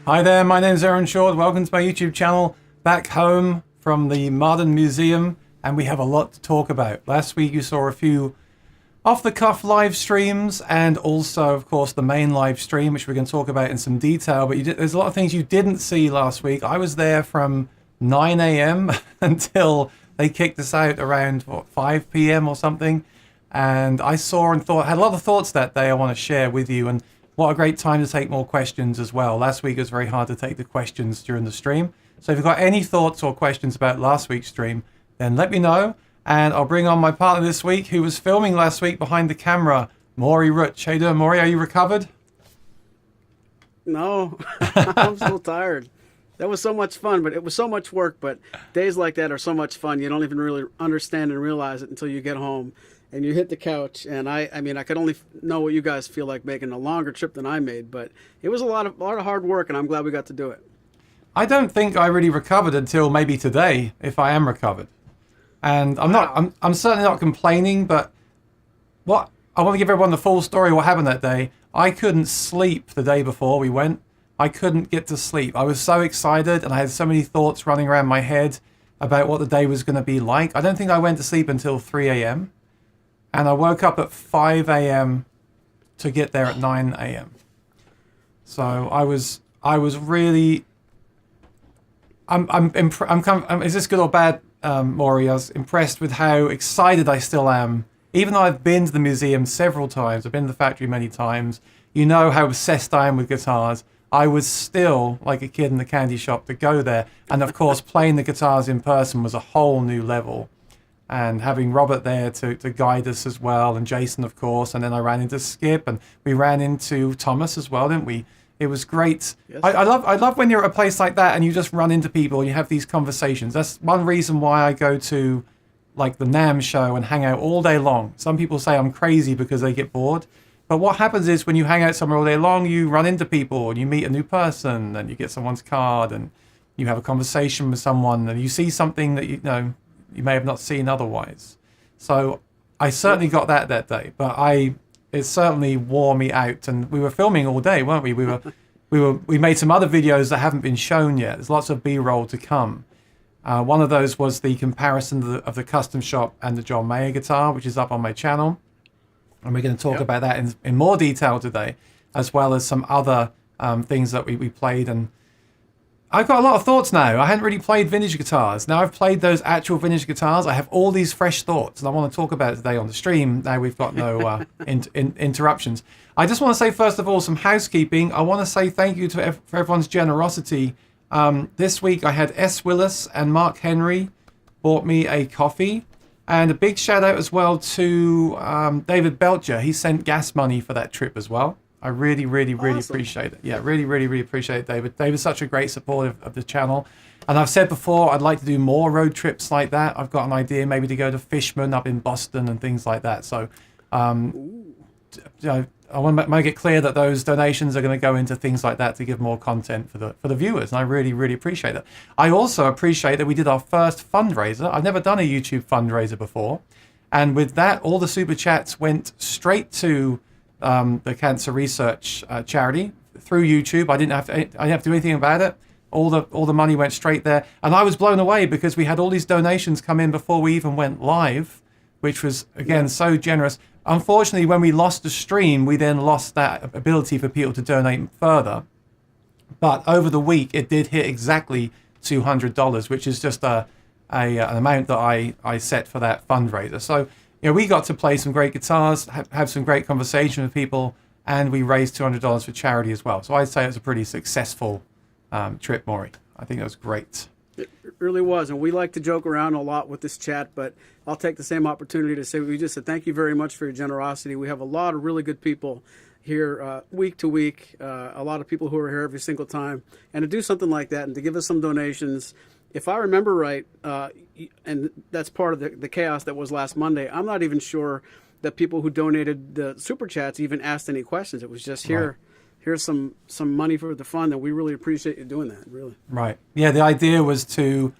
Hi there, my name's Aaron Short. Welcome to my YouTube channel, back home from the Modern Museum, and we have a lot to talk about. Last week you saw a few off-the-cuff live streams, and also, of course, the main live stream, which we're going to talk about in some detail, but there's a lot of things you didn't see last week. I was there from 9 a.m. until they kicked us out around, 5 p.m. or something, and I saw and had a lot of thoughts that day I want to share with you, and what a great time to take more questions as well. Last week it was very hard to take the questions during the stream. So if you've got any thoughts or questions about last week's stream, then let me know. And I'll bring on my partner this week, who was filming last week behind the camera, Maury Rutch. How you doing, Maury? Are you recovered? No, I'm still tired. That was so much fun, but it was so much work. But days like that are so much fun. You don't even really understand and realize it until you get home and you hit the couch. And I mean, I could only know what you guys feel like making a longer trip than I made, but it was a lot of hard work, and I'm glad we got to do it. I don't think I really recovered until maybe today, if I am recovered. And I'm certainly not complaining, but I want to give everyone the full story of what happened that day. I couldn't sleep the day before we went. I couldn't get to sleep. I was so excited, and I had so many thoughts running around my head about what the day was going to be like. I don't think I went to sleep until 3 a.m. And I woke up at 5 a.m. to get there at 9 a.m. So I was really, is this good or bad, Maury? I was impressed with how excited I still am. Even though I've been to the museum several times, I've been to the factory many times, you know how obsessed I am with guitars. I was still like a kid in the candy shop to go there. And of course, playing the guitars in person was a whole new level. And having Robert there to guide us as well, and Jason, of course, and then I ran into Skip, and we ran into Thomas as well, didn't we? It was great. Yes. I love when you're at a place like that and you just run into people and you have these conversations. That's one reason why I go to like the NAMM show and hang out all day long. Some people say I'm crazy because they get bored. But what happens is when you hang out somewhere all day long, you run into people and you meet a new person and you get someone's card and you have a conversation with someone and you see something that you may have not seen otherwise. So I certainly got that day, but it certainly wore me out. And we were filming all day, weren't we? We made some other videos that haven't been shown yet. There's lots of B-roll to come. One of those was the comparison of the custom shop and the John Mayer guitar, which is up on my channel. And we're going to talk about that in more detail today, as well as some other things that we played. And I've got a lot of thoughts now. I hadn't really played vintage guitars. Now I've played those actual vintage guitars. I have all these fresh thoughts, and I want to talk about it today on the stream. Now we've got no interruptions. I just want to say, first of all, some housekeeping. I want to say thank you for everyone's generosity. This week I had S. Willis and Mark Henry bought me a coffee. And a big shout out as well to David Belcher. He sent gas money for that trip as well. I really appreciate it. Yeah, really appreciate it, David. David's such a great supporter of the channel. And I've said before, I'd like to do more road trips like that. I've got an idea maybe to go to Fishman up in Boston and things like that. So I want to make it clear that those donations are going to go into things like that to give more content for the viewers. And I really appreciate that. I also appreciate that we did our first fundraiser. I've never done a YouTube fundraiser before. And with that, all the super chats went straight to the cancer research charity through YouTube. I didn't have to do anything about it. All the money went straight there, and I was blown away because we had all these donations come in before we even went live, which was again so generous. Unfortunately, when we lost the stream, we then lost that ability for people to donate further. But over the week, it did hit exactly $200, which is just an amount that I set for that fundraiser. So we got to play some great guitars, have some great conversation with people, and we raised $200 for charity as well. So I'd say it was a pretty successful trip, Maury. I think it was great. It really was, and we like to joke around a lot with this chat, but I'll take the same opportunity to say we just said thank you very much for your generosity. We have a lot of really good people here week to week, a lot of people who are here every single time, and to do something like that and to give us some donations. If I remember right, and that's part of the chaos that was last Monday, I'm not even sure that people who donated the super chats even asked any questions. It was just here's some money for the fund, and we really appreciate you doing that. Really. Right. Yeah. The idea was to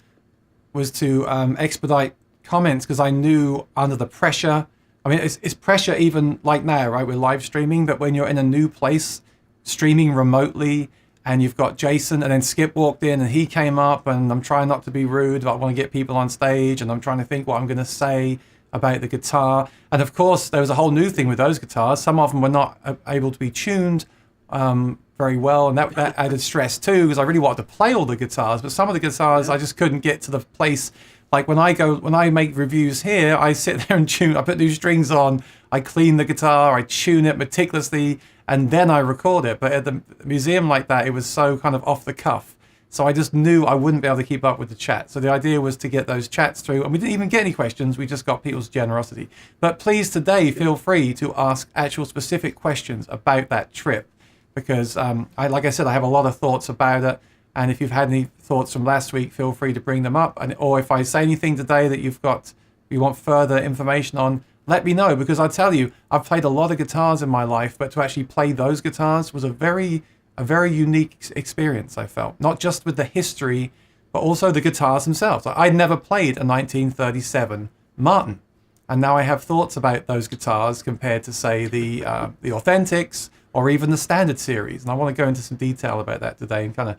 expedite comments because I knew under the pressure. I mean, it's pressure even like now, right? We're live streaming, but when you're in a new place, streaming remotely and you've got Jason, and then Skip walked in and he came up, and I'm trying not to be rude, but I want to get people on stage, and I'm trying to think what I'm going to say about the guitar. And of course, there was a whole new thing with those guitars. Some of them were not able to be tuned very well, and that added stress too, because I really wanted to play all the guitars, but some of the guitars I just couldn't get to the place. Like when I make reviews here, I sit there and tune, I put new strings on, I clean the guitar, I tune it meticulously, and then I record it. But at the museum like that, it was so kind of off the cuff. So I just knew I wouldn't be able to keep up with the chat. So the idea was to get those chats through, and we didn't even get any questions, we just got people's generosity. But please today, feel free to ask actual specific questions about that trip, because like I said, I have a lot of thoughts about it. And if you've had any thoughts from last week, feel free to bring them up. Or if I say anything today that you want further information on, let me know, because I tell you, I've played a lot of guitars in my life, but to actually play those guitars was a very unique experience, I felt. Not just with the history, but also the guitars themselves. I'd never played a 1937 Martin, and now I have thoughts about those guitars compared to, say, the Authentics or even the Standard series. And I want to go into some detail about that today and kind of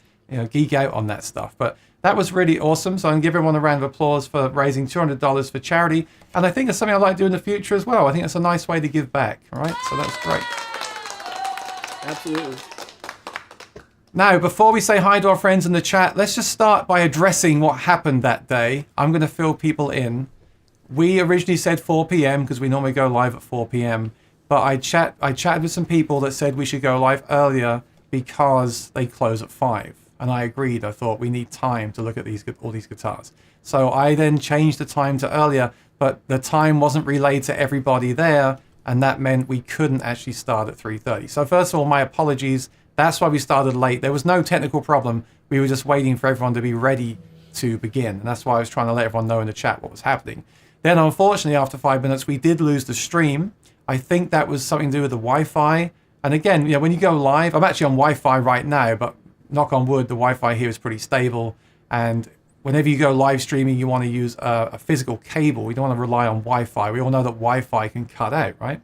geek out on that stuff. But that was really awesome. So I'm going to give everyone a round of applause for raising $200 for charity. And I think it's something I'd like to do in the future as well. I think it's a nice way to give back. All right, so that's great. Absolutely. Now, before we say hi to our friends in the chat, let's just start by addressing what happened that day. I'm going to fill people in. We originally said 4 p.m. because we normally go live at 4 p.m. But I chatted with some people that said we should go live earlier because they close at 5. And I agreed. I thought we need time to look at all these guitars. So I then changed the time to earlier, but the time wasn't relayed to everybody there, and that meant we couldn't actually start at 3:30. So first of all, my apologies. That's why we started late. There was no technical problem. We were just waiting for everyone to be ready to begin. And that's why I was trying to let everyone know in the chat what was happening. Then unfortunately, after 5 minutes, we did lose the stream. I think that was something to do with the Wi-Fi. And again, when you go live, I'm actually on Wi-Fi right now, but knock on wood, the Wi-Fi here is pretty stable. And whenever you go live streaming, you want to use a physical cable. You don't want to rely on Wi-Fi. We all know that Wi-Fi can cut out, right?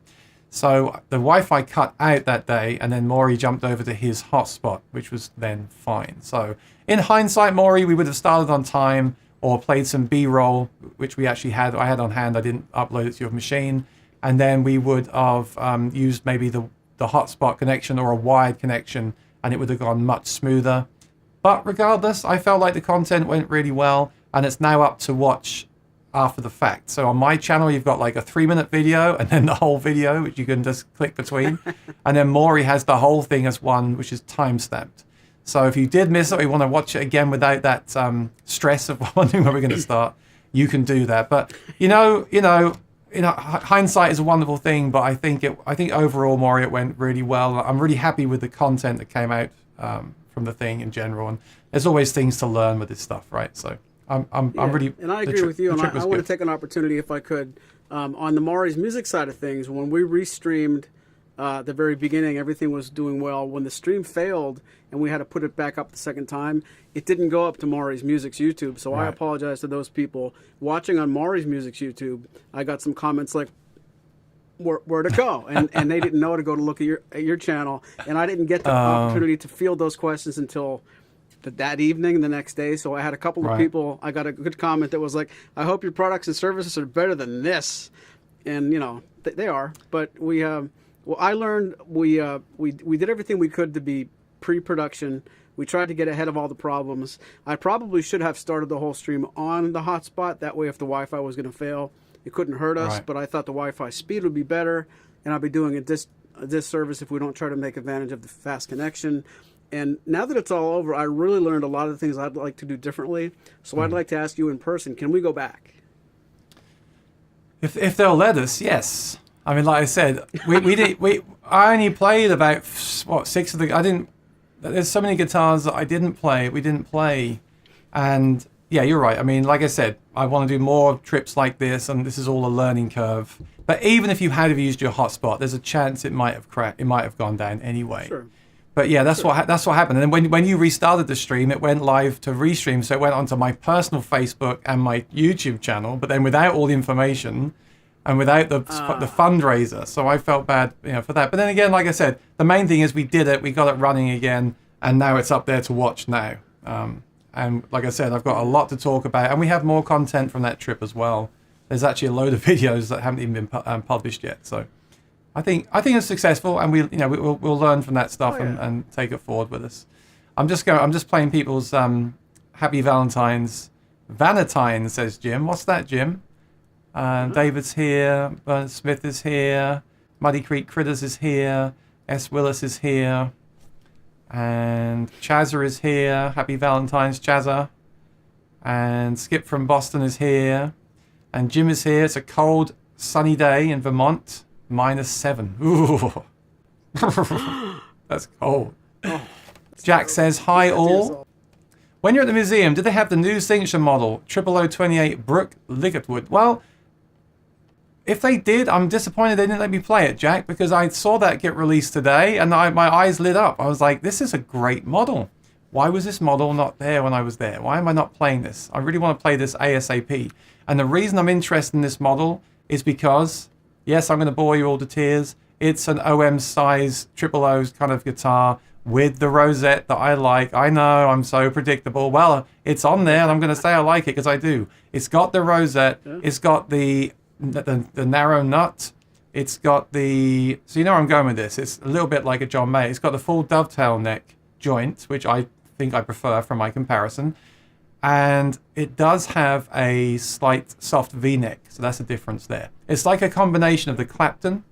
So the Wi-Fi cut out that day, and then Maury jumped over to his hotspot, which was then fine. So in hindsight, Maury, we would have started on time or played some B-roll, which I had on hand. I didn't upload it to your machine. And then we would have used maybe the hotspot connection or a wired connection, and it would have gone much smoother. But regardless, I felt like the content went really well, and it's now up to watch after the fact. So on my channel, you've got like a 3-minute video and then the whole video, which you can just click between. And then Maury has the whole thing as one, which is time-stamped. So if you did miss it or you want to watch it again without that stress of wondering where we're going to start, you can do that. But hindsight is a wonderful thing, but I think overall, Maury, it went really well. I'm really happy with the content that came out from the thing in general, and there's always things to learn with this stuff, right? So I'm really. And I agree with you, and I want to take an opportunity, if I could, on the Maury's music side of things. When we restreamed the very beginning, everything was doing well. When the stream failed and we had to put it back up the second time, it didn't go up to Maury's Music's YouTube. So I apologize to those people watching on Maury's Music's YouTube. I got some comments like, where to go? And they didn't know to go to look at your channel. And I didn't get the opportunity to field those questions until that evening, the next day. So I had a couple of people. I got a good comment that was like, I hope your products and services are better than this. And, they are. But I learned we did everything we could to be pre-production. We tried to get ahead of all the problems. I probably should have started the whole stream on the hotspot. That way, if the Wi-Fi was going to fail, it couldn't hurt us. But I thought the Wi-Fi speed would be better, and I'd be doing a disservice if we don't try to make advantage of the fast connection. And now that it's all over, I really learned a lot of the things I'd like to do differently. So I'd like to ask you in person, can we go back? If they'll let us, yes. I mean, like I said, I only played about 6 of the. There's so many guitars that I didn't play. We didn't play, and yeah, you're right. I mean, like I said, I want to do more trips like this, and this is all a learning curve. But even if you had have used your hotspot, there's a chance it might have cracked. It might have gone down anyway. Sure. But yeah, that's what happened. And then when you restarted the stream, it went live to restream, so it went onto my personal Facebook and my YouTube channel. But then without all the information. And without the fundraiser, so I felt bad, for that. But then again, like I said, the main thing is we did it. We got it running again, and now it's up there to watch now. And like I said, I've got a lot to talk about, and we have more content from that trip as well. There's actually a load of videos that haven't even been published yet. So I think it's successful, and we'll learn from that stuff and take it forward with us. I'm just playing people's Happy Valentine's. Vanatine, says Jim. What's that, Jim? David's here. Bernard Smith is here. Muddy Creek Critters is here. S. Willis is here. And Chazza is here. Happy Valentine's, Chazza. And Skip from Boston is here. And Jim is here. It's a cold, sunny day in Vermont. -7. Ooh. That's cold. Jack says, hi all. When you're at the museum, did they have the new signature model, 0028 Brooke Ligertwood? Well, if they did, I'm disappointed they didn't let me play it, Jack, because I saw that get released today, and my eyes lit up. I was like, this is a great model. Why was this model not there when I was there? Why am I not playing this? I really want to play this ASAP. And the reason I'm interested in this model is because, yes, I'm going to bore you all to tears. It's an OM size, triple O's kind of guitar with the rosette that I like. I know, I'm so predictable. Well, it's on there, and I'm going to say I like it because I do. It's got the rosette. It's got the narrow nut. It's got the... So you know where I'm going with this. It's a little bit like a John Mayer. It's got the full dovetail neck joint, which I think I prefer from my comparison. And it does have a slight soft V-neck. So that's the difference there. It's like a combination of the Clapton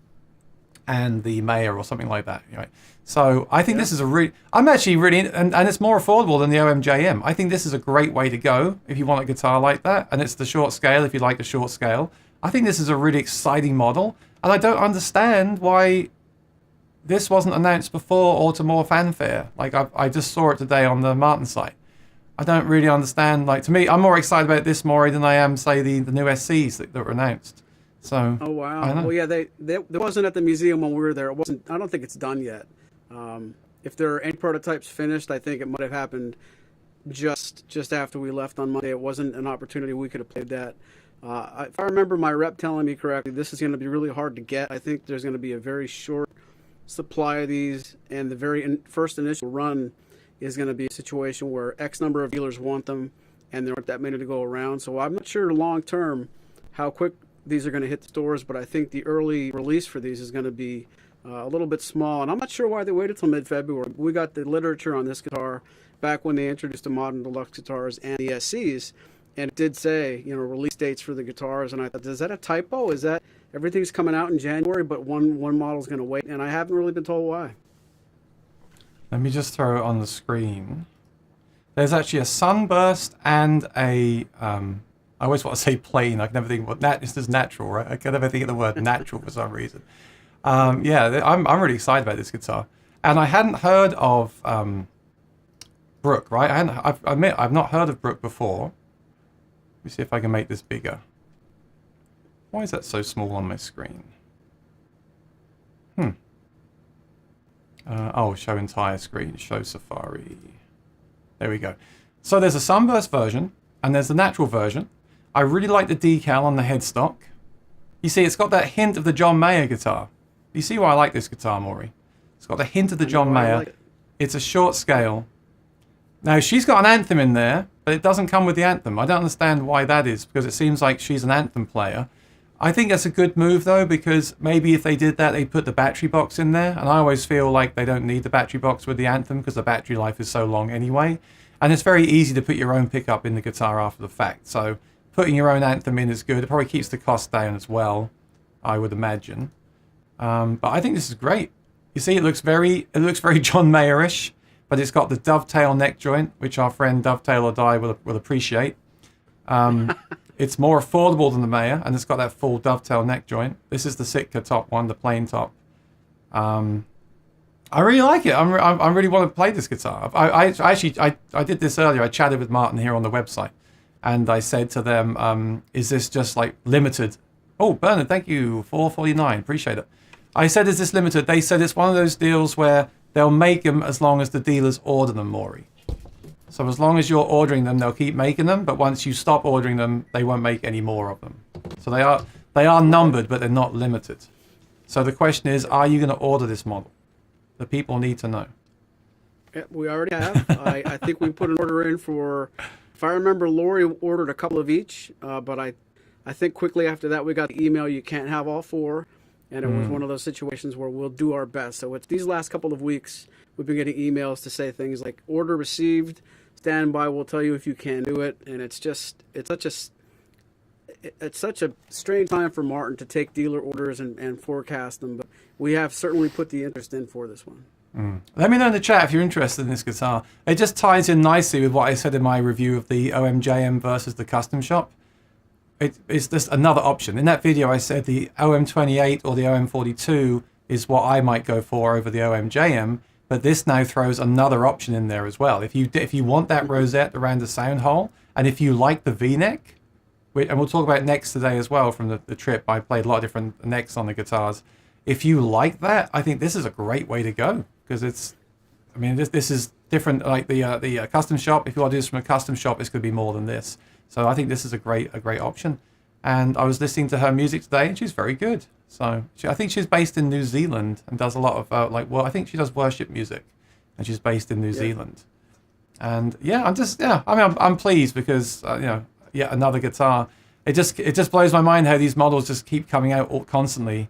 and the Mayer or something like that. Right? So I think this is a really... I'm actually really... And it's more affordable than the OMJM. I think this is a great way to go if you want a guitar like that. And it's the short scale if you like the short scale. I think this is a really exciting model. And I don't understand why this wasn't announced before or to more fanfare. Like, I just saw it today on the Martin site. I don't really understand. Like, to me, I'm more excited about this, Maury, than I am, say, the new SCs that were announced. So. Oh wow! Well, yeah, they wasn't at the museum when we were there. It wasn't. I don't think it's done yet. If there are any prototypes finished, I think it might have happened just after we left on Monday. It wasn't an opportunity we could have played that. If I remember my rep telling me correctly, this is going to be really hard to get. I think there's going to be a very short supply of these, and the very first initial run is going to be a situation where X number of dealers want them, and there aren't that many to go around. So I'm not sure long term how quick these are going to hit the stores, but I think the early release for these is going to be a little bit small, and I'm not sure why they waited till mid-February. We got the literature on this guitar back when they introduced the modern deluxe guitars and the SCs, and it did say, release dates for the guitars, and I thought, is that a typo? Is that everything's coming out in January, but one model's going to wait? And I haven't really been told why. Let me just throw it on the screen. There's actually a sunburst and a... I always want to say plain. I can never think it's just natural, right? I can never think of the word natural for some reason. I'm really excited about this guitar, and I hadn't heard of Brooke, right? I admit I've not heard of Brooke before. Let me see if I can make this bigger. Why is that so small on my screen? Show entire screen. Show Safari. There we go. So there's a sunburst version, and there's the natural version. I really like the decal on the headstock. You see, it's got that hint of the John Mayer guitar. You see why I like this guitar, Maury? It's got the hint of the John Mayer. Like it's a short scale. Now, she's got an Anthem in there, but it doesn't come with the Anthem. I don't understand why that is, because it seems like she's an Anthem player. I think that's a good move, though, because maybe if they did that, they'd put the battery box in there. And I always feel like they don't need the battery box with the Anthem, because the battery life is so long anyway. And it's very easy to put your own pickup in the guitar after the fact. So putting your own Anthem in is good. It probably keeps the cost down as well, I would imagine. But I think this is great. You see, it looks very John Mayer-ish, but it's got the dovetail neck joint, which our friend Dovetail or Die will appreciate. It's more affordable than the Mayer, and it's got that full dovetail neck joint. This is the Sitka top one, the plain top. I really like it. I really want to play this guitar. I did this earlier. I chatted with Martin here on the website, and I said to them, "Is this just like limited?" Oh, Bernard, thank you, $4.49. Appreciate it. I said, "Is this limited?" They said it's one of those deals where they'll make them as long as the dealers order them, Maury. So as long as you're ordering them, they'll keep making them. But once you stop ordering them, they won't make any more of them. So they are numbered, but they're not limited. So the question is, are you going to order this model? The people need to know. We already have. I think we put an order in for, if I remember, Lori ordered a couple of each, but I think quickly after that we got the email you can't have all four, and it was one of those situations where we'll do our best. So it's these last couple of weeks we've been getting emails to say things like order received, stand by, we'll tell you if you can do it, and it's such a strange time for Martin to take dealer orders and forecast them, but we have certainly put the interest in for this one. Let me know in the chat if you're interested in this guitar. It just ties in nicely with what I said in my review of the OMJM versus the custom shop. It's just another option. In that video I said the OM28 or the OM42 is what I might go for over the OMJM, but this now throws another option in there as well. If you want that rosette around the sound hole, and if you like the V-neck, and we'll talk about necks today as well from the trip. I played a lot of different necks on the guitars. If you like that, I think this is a great way to go, because this is different. Like the custom shop, if you want to do this from a custom shop, it's going to be more than this. So I think this is a great option. And I was listening to her music today, and she's very good. So I think she's based in New Zealand and does a lot of I think she does worship music, and she's based in New Zealand. And I'm pleased because yet another guitar. It just blows my mind how these models just keep coming out constantly.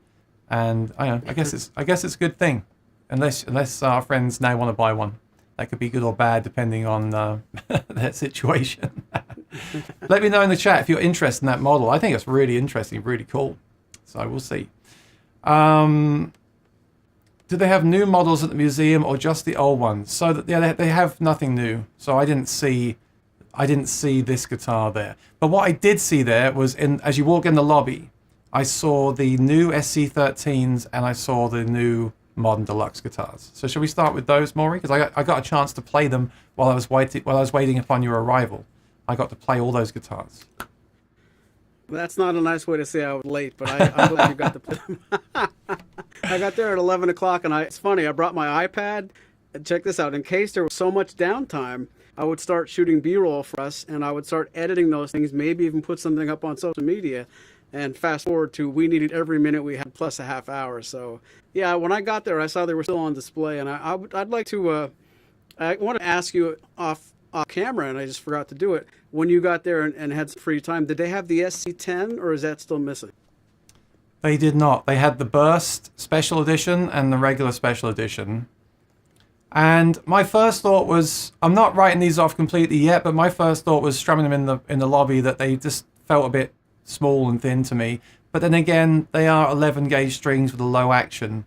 And I guess it's a good thing, unless our friends now want to buy one. That could be good or bad depending on their situation. Let me know in the chat if you're interested in that model. I think it's really interesting, really cool. So we'll see. Do they have new models at the museum or just the old ones? So that they have nothing new. So I didn't see this guitar there. But what I did see there was as you walk in the lobby, I saw the new SC13s and I saw the new modern deluxe guitars. So shall we start with those, Maury? Because I got a chance to play them while I was waiting upon your arrival. I got to play all those guitars. That's not a nice way to say I was late, but I'm glad you got to play them. I got there at 11 o'clock, and it's funny, I brought my iPad. Check this out. In case there was so much downtime, I would start shooting B-roll for us, and I would start editing those things, maybe even put something up on social media. And fast forward to we needed every minute we had plus a half hour. So, yeah, when I got there, I saw they were still on display. And I'd like to, I want to ask you off camera, and I just forgot to do it. When you got there and had some free time, did they have the SC10 or is that still missing? They did not. They had the Burst Special Edition and the regular Special Edition. And my first thought was, I'm not writing these off completely yet, but my first thought was strumming them in the lobby that they just felt a bit small and thin to me. But then again, they are 11 gauge strings with a low action.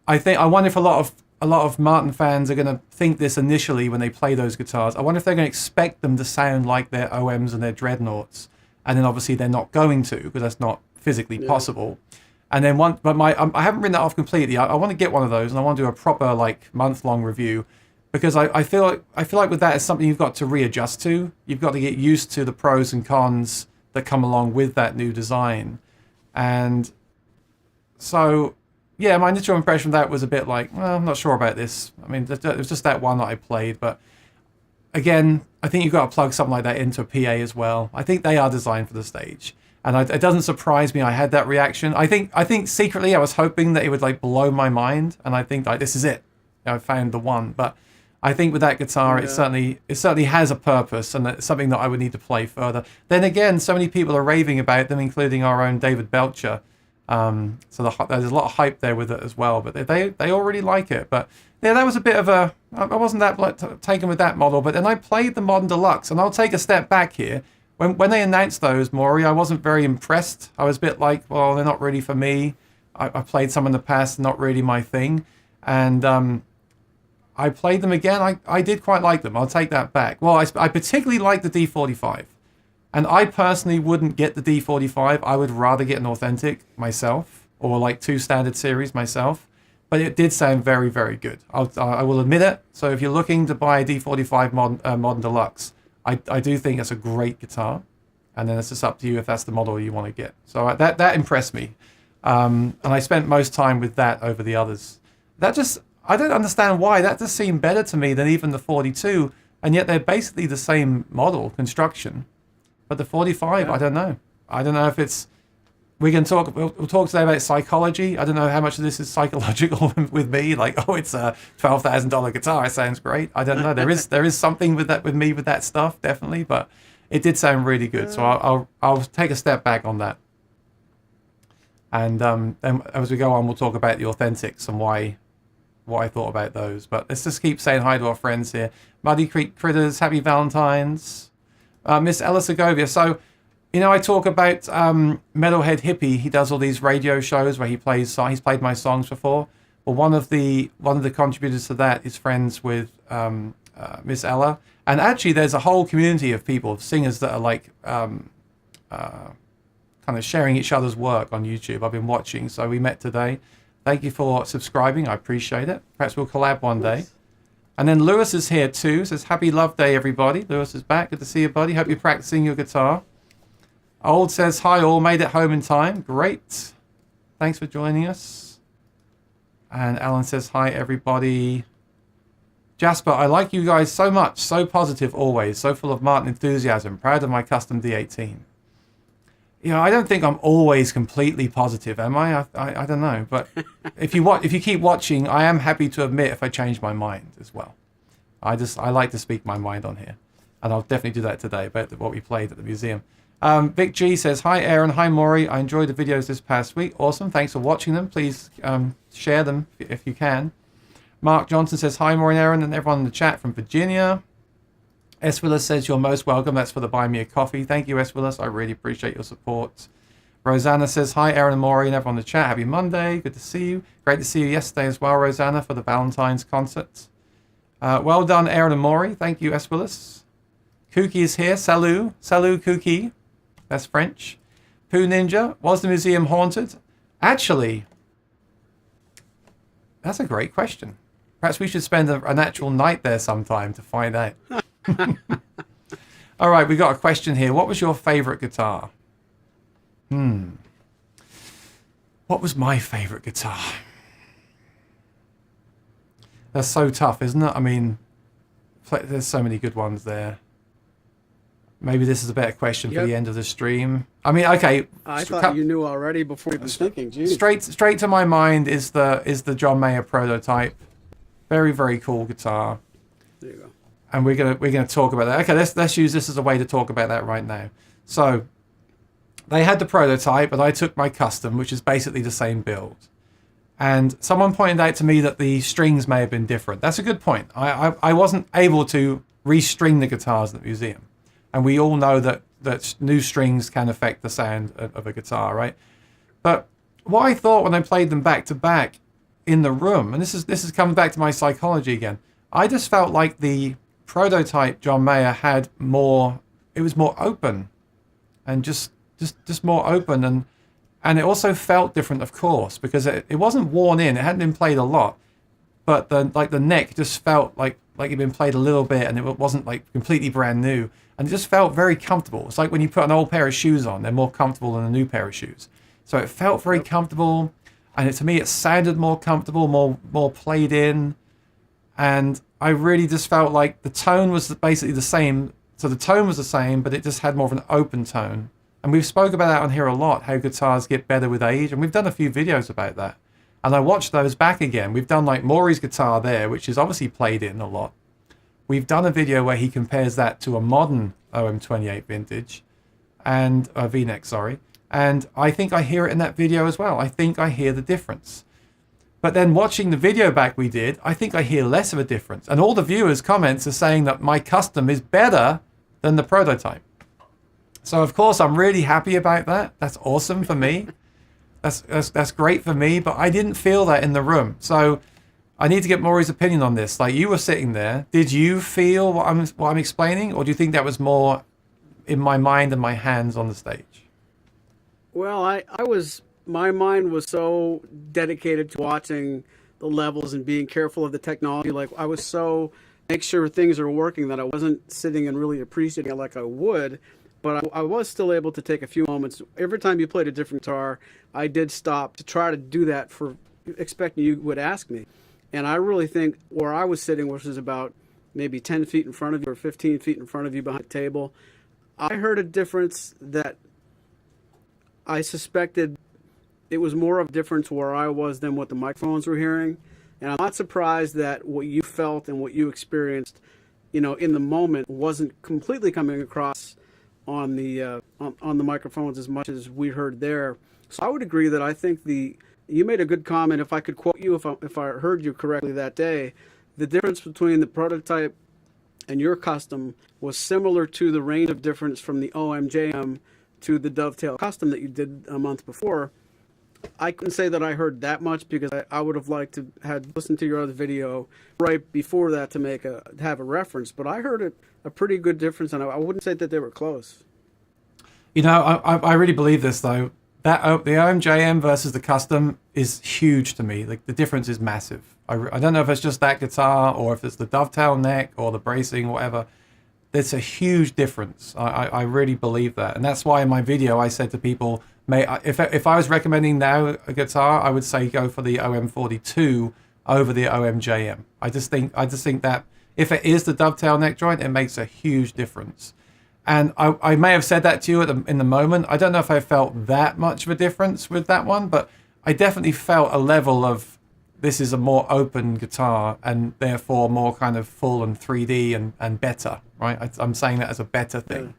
I wonder if a lot of Martin fans are going to think this initially when they play those guitars. I wonder if they're going to expect them to sound like their OMs and their Dreadnoughts, and then obviously they're not going to, because that's not physically possible. And then I haven't written that off completely. I want to get one of those, and I want to do a proper month-long review, because I feel like with that, it's something you've got to readjust to. You've got to get used to the pros and cons that come along with that new design. And so, yeah, my initial impression of that was a bit like, well, I'm not sure about this. I mean, it was just that one that I played. But again, I think you've got to plug something like that into a PA as well. I think they are designed for the stage. And it doesn't surprise me I had that reaction. I think secretly I was hoping that it would blow my mind. And I think this is it. I found the one. But I think with that guitar, it certainly has a purpose, and it's something that I would need to play further. Then again, so many people are raving about them, including our own David Belcher. So there's a lot of hype there with it as well. But they already like it. But yeah, that was a bit of a. I wasn't that taken with that model. But then I played the Modern Deluxe, and I'll take a step back here. When they announced those, Maury, I wasn't very impressed. I was a bit like, well, they're not really for me. I played some in the past, not really my thing, and I played them again. I did quite like them. I'll take that back. Well, I particularly like the D45. And I personally wouldn't get the D45. I would rather get an authentic myself, or 2 standard series myself. But it did sound very, very good. I will admit it. So if you're looking to buy a D45 Modern Deluxe, I do think it's a great guitar. And then it's just up to you if that's the model you want to get. So that impressed me. And I spent most time with that over the others. I don't understand why. That just seemed better to me than even the 42, and yet they're basically the same model construction. But the 45, I don't know. I don't know if it's We'll talk today about psychology. I don't know how much of this is psychological with me. Like, oh, it's a $12,000 guitar. It sounds great. I don't know. There is something with that stuff, definitely. But it did sound really good. So I'll take a step back on that. And then as we go on, we'll talk about the Authentics and what I thought about those. But let's just keep saying hi to our friends here. Muddy Creek Critters, happy Valentine's. Miss Ella Segovia. So, I talk about Metalhead Hippie. He does all these radio shows where he's played my songs before. Well, one of the contributors to that is friends with Miss Ella. And actually, there's a whole community of people, singers that are like kind of sharing each other's work on YouTube. I've been watching. So we met today. Thank you for subscribing. I appreciate it. Perhaps we'll collab one day. And then Lewis is here too. Says, happy love day, everybody. Lewis is back. Good to see you, buddy. Hope you're practicing your guitar. Old says, hi all. Made it home in time. Great. Thanks for joining us. And Alan says, hi, everybody. Jasper, I like you guys so much. So positive always. So full of Martin enthusiasm. Proud of my custom D18. I don't think I'm always completely positive, am I? I don't know. But if you keep watching, I am happy to admit if I change my mind as well. I like to speak my mind on here. And I'll definitely do that today about what we played at the museum. Vic G says, hi, Aaron. Hi, Maury. I enjoyed the videos this past week. Awesome. Thanks for watching them. Please share them if you can. Mark Johnson says, hi, Maury and Aaron, and everyone in the chat from Virginia. S. Willis says, you're most welcome. That's for the Buy Me a Coffee. Thank you, S. Willis. I really appreciate your support. Rosanna says, hi, Aaron and Maury and everyone in the chat. Happy Monday. Good to see you. Great to see you yesterday as well, Rosanna, for the Valentine's concert. Well done, Aaron and Maury. Thank you, S. Willis. Kooky is here. Salut. Salut, Kooky. That's French. Pooh Ninja. Was the museum haunted? Actually, that's a great question. Perhaps we should spend an actual night there sometime to find out. All right, we got a question here. What was your favorite guitar? What was my favorite guitar? That's so tough, isn't it? I mean, there's so many good ones there. Maybe this is a better question for the end of the stream. I mean, okay. I thought you knew already before you were thinking. Geez. Straight to my mind is the John Mayer prototype. Very, very cool guitar. There you go. And we're gonna talk about that. Okay, let's use this as a way to talk about that right now. So they had the prototype, but I took my custom, which is basically the same build. And someone pointed out to me that the strings may have been different. That's a good point. I wasn't able to restring the guitars at the museum, and we all know that new strings can affect the sound of a guitar, right? But what I thought when I played them back to back in the room, and this is coming back to my psychology again, I just felt like the prototype John Mayer had more. It was more open, and just more open, and it also felt different, of course, because it wasn't worn in. It hadn't been played a lot, but the neck just felt like it'd been played a little bit, and it wasn't like completely brand new, and it just felt very comfortable. It's like when you put an old pair of shoes on, they're more comfortable than a new pair of shoes. So it felt very comfortable, and to me it sounded more comfortable, more played in. And I really just felt like the tone was basically the same. So the tone was the same, but it just had more of an open tone. And we've spoke about that on here a lot, how guitars get better with age. And we've done a few videos about that. And I watched those back again. We've done like Maury's guitar there, which is obviously played in a lot. We've done a video where he compares that to a modern OM28 vintage and V-neck, sorry. And I think I hear it in that video as well. I think I hear the difference. But then watching the video back we did, I think I hear less of a difference. And all the viewers' comments are saying that my custom is better than the prototype. So of course I'm really happy about that. That's awesome for me. That's great for me, but I didn't feel that in the room. So I need to get Maury's opinion on this. Like, you were sitting there, did you feel what I'm explaining, or do you think that was more in my mind and my hands on the stage? Well, my mind was so dedicated to watching the levels and being careful of the technology. Like, I was so make sure things are working that I wasn't sitting and really appreciating it like I would. But I was still able to take a few moments. Every time you played a different guitar, I did stop to try to do that, for expecting you would ask me. And I really think where I was sitting, which is about maybe 10 feet in front of you or 15 feet in front of you behind the table, I heard a difference that I suspected it was more of a difference where I was than what the microphones were hearing. And I'm not surprised that what you felt and what you experienced, in the moment wasn't completely coming across on the microphones as much as we heard there. So I would agree that I think you made a good comment. If I could quote you, if I heard you correctly that day, the difference between the prototype and your custom was similar to the range of difference from the OMJM to the Dovetail custom that you did a month before. I couldn't say that I heard that much because I would have liked to had listened to your other video right before that to have a reference. But I heard a pretty good difference, and I wouldn't say that they were close. I really believe this though. That the OMJM versus the custom is huge to me. Like the difference is massive. I don't know if it's just that guitar or if it's the dovetail neck or the bracing, whatever. It's a huge difference. I really believe that, and that's why in my video I said to people, if I was recommending now a guitar, I would say go for the OM42 over the OMJM. I just think that if it is the dovetail neck joint, it makes a huge difference. And I may have said that to you in the moment. I don't know if I felt that much of a difference with that one, but I definitely felt a level of this is a more open guitar and therefore more kind of full and 3D and better, right? I'm saying that as a better thing. Yeah.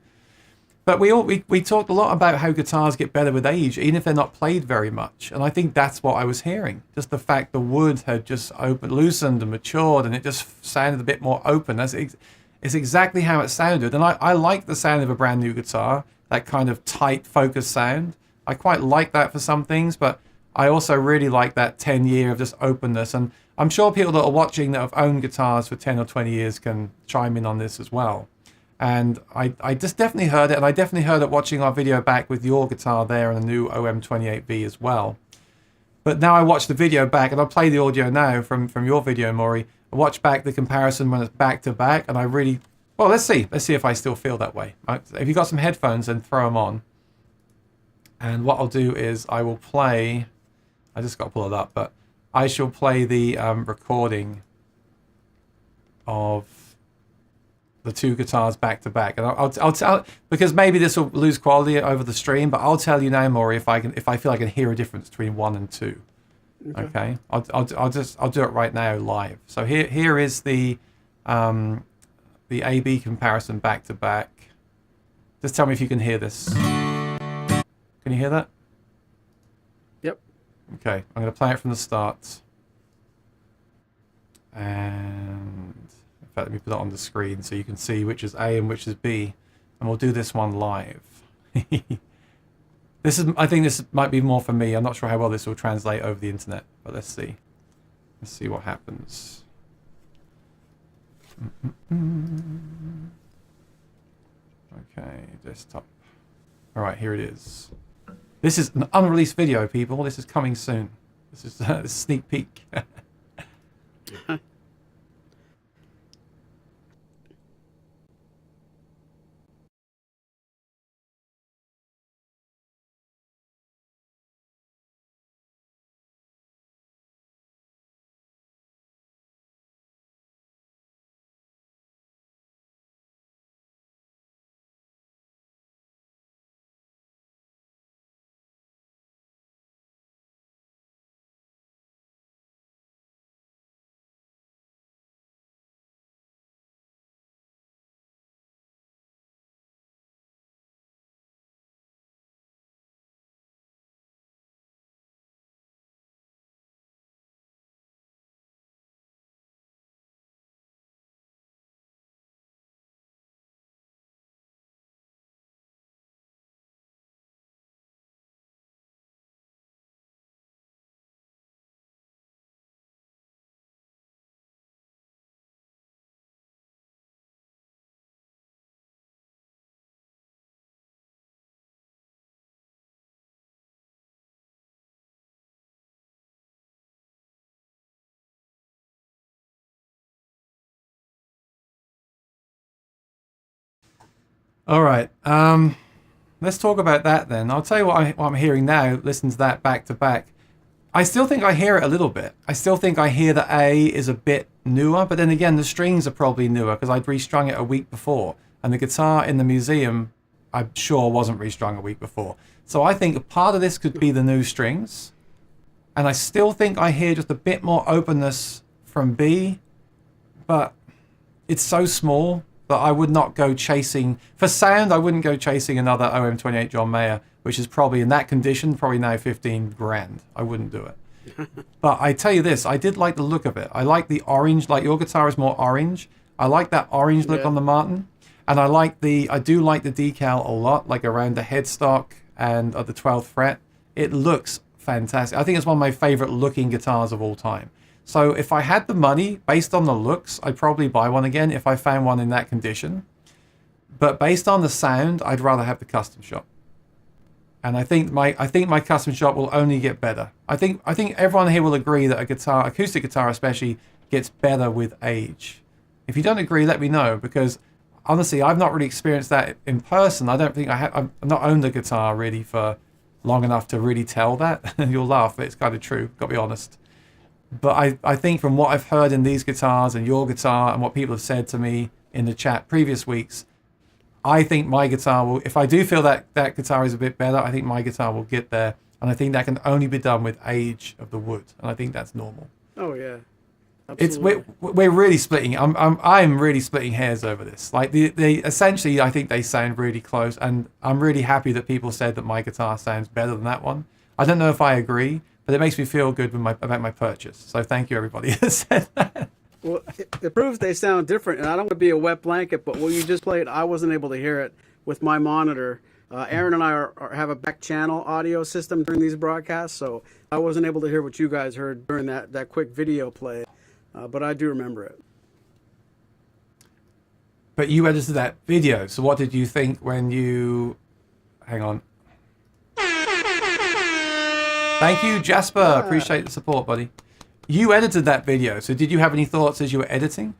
But we talked a lot about how guitars get better with age, even if they're not played very much. And I think that's what I was hearing. Just the fact the wood had just loosened and matured, and it just sounded a bit more open. It's exactly how it sounded. And I like the sound of a brand new guitar, that kind of tight, focused sound. I quite like that for some things, but I also really like that 10-year of just openness. And I'm sure people that are watching that have owned guitars for 10 or 20 years can chime in on this as well. And I just definitely heard it, and I definitely heard it watching our video back with your guitar there and the new OM28V as well. But now I watch the video back, and I'll play the audio now from your video, Maury. I watch back the comparison when it's back to back, and I really... Well, let's see if I still feel that way. If you've got some headphones, then throw them on. And what I'll do is I will play... I just got to pull it up, but I shall play the recording of the two guitars back to back, and I'll tell, because maybe this will lose quality over the stream, but I'll tell you now, Maury, if I feel I can hear a difference between 1 and 2. Okay, I'll do it right now live. So here is the A/B comparison back to back. Just tell me if you can hear this. Can you hear that? Yep. Okay, I'm going to play it from the start. And in fact, let me put it on the screen so you can see which is A and which is B. And we'll do this one live. I think this might be more for me. I'm not sure how well this will translate over the internet, but let's see. Let's see what happens. Okay, desktop. All right, here it is. This is an unreleased video, people. This is coming soon. This is a sneak peek. All right. Let's talk about that then. I'll tell you what I'm hearing now. Listen to that back to back. I still think I hear it a little bit. I still think I hear that A is a bit newer, but then again, the strings are probably newer because I'd restrung it a week before. And the guitar in the museum, I'm sure wasn't restrung a week before. So I think a part of this could be the new strings. And I still think I hear just a bit more openness from B, but it's so small that I would not go chasing. For sound, I wouldn't go chasing another OM28 John Mayer, which is probably in that condition, probably now 15 grand. I wouldn't do it. But I tell you this, I did like the look of it. I like the orange, like your guitar is more orange. I like that orange look on the Martin. And I do like the decal a lot, like around the headstock and at the 12th fret. It looks fantastic. I think it's one of my favorite looking guitars of all time. So if I had the money, based on the looks, I'd probably buy one again if I found one in that condition. But based on the sound, I'd rather have the custom shop. And I think my custom shop will only get better. I think everyone here will agree that a guitar, acoustic guitar especially, gets better with age. If you don't agree, let me know, because honestly, I've not really experienced that in person. I don't think I've not owned a guitar really for long enough to really tell that. You'll laugh, but it's kind of true, got to be honest. But I think from what I've heard in these guitars and your guitar and what people have said to me in the chat previous weeks, I think my guitar will, if I do feel that guitar is a bit better, I think my guitar will get there. And I think that can only be done with age of the wood. And I think that's normal. Oh, yeah. Absolutely. We're really splitting. I'm really splitting hairs over this. Like they essentially, I think they sound really close, and I'm really happy that people said that my guitar sounds better than that one. I don't know if I agree, but it makes me feel good about my purchase. So thank you everybody that said that. Well, it proves they sound different, and I don't want to be a wet blanket, but when you just played, I wasn't able to hear it with my monitor. Aaron and I have a back channel audio system during these broadcasts, so I wasn't able to hear what you guys heard during that quick video play. But I do remember it. But you edited that video, so what did you think when you... Hang on. Thank you, Jasper. Appreciate the support, buddy. You edited that video, so did you have any thoughts as you were editing?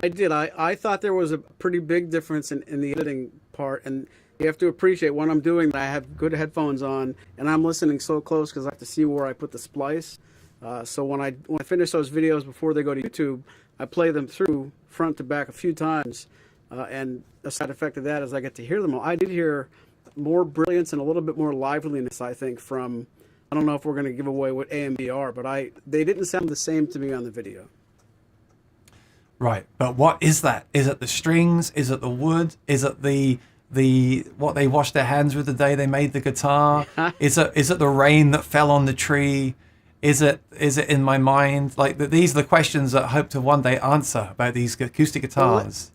I did. I thought there was a pretty big difference in the editing part, and you have to appreciate when I'm doing that, I have good headphones on, and I'm listening so close because I have to see where I put the splice. So when I finish those videos before they go to YouTube, I play them through front to back a few times, and a side effect of that is I get to hear them all. I did hear more brilliance and a little bit more liveliness, I think, from, I don't know if we're going to give away what A and B are, but they didn't sound the same to me on the video. Right, but what is that? Is it the strings? Is it the wood? Is it the what they washed their hands with the day they made the guitar? Is it the rain that fell on the tree? Is it in my mind? Like these are the questions that I hope to one day answer about these acoustic guitars.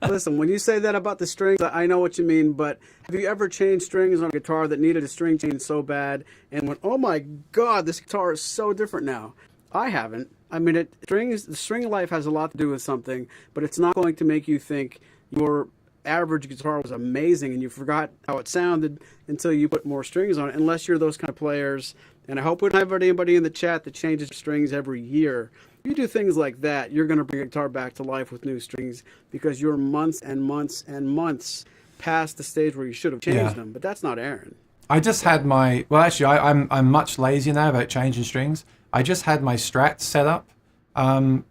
Listen, when you say that about the strings, I know what you mean, but have you ever changed strings on a guitar that needed a string change so bad and went, oh my God, this guitar is so different now? I haven't. I mean, the string life has a lot to do with something, but it's not going to make you think your average guitar was amazing and you forgot how it sounded until you put more strings on it, unless you're those kind of players. And I hope we don't have anybody in the chat that changes strings every year. If you do things like that, you're going to bring a guitar back to life with new strings because you're months and months and months past the stage where you should have changed them. But that's not Aaron. I just had my... Well, actually, I'm much lazier now about changing strings. I just had my Strats set up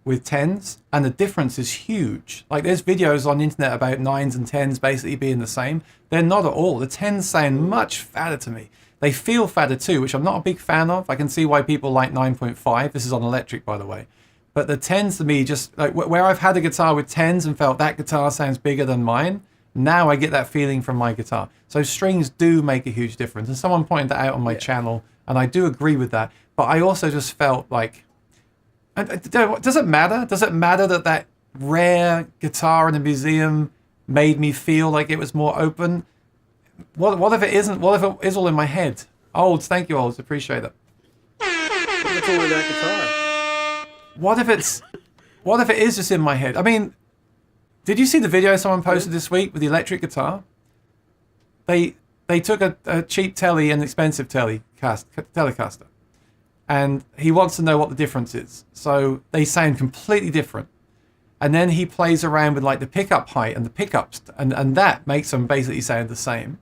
with 10s, and the difference is huge. Like, there's videos on the internet about 9s and 10s basically being the same. They're not at all. The 10s sound much fatter to me. They feel fatter too, which I'm not a big fan of. I can see why people like 9.5. This is on electric, by the way. But the 10s to me, just like where I've had a guitar with 10s and felt that guitar sounds bigger than mine, now I get that feeling from my guitar. So strings do make a huge difference. And someone pointed that out on my channel, and I do agree with that. But I also just felt like, does it matter? Does it matter that rare guitar in a museum made me feel like it was more open? What if it isn't? What if it is all in my head? Olds, thank you, Olds. Appreciate it. It's only that guitar. What if it is just in my head? I mean, did you see the video someone posted this week with the electric guitar? They took a cheap telly and expensive Telecaster, and he wants to know what the difference is. So they sound completely different. And then he plays around with like the pickup height and the pickups, and that makes them basically sound the same.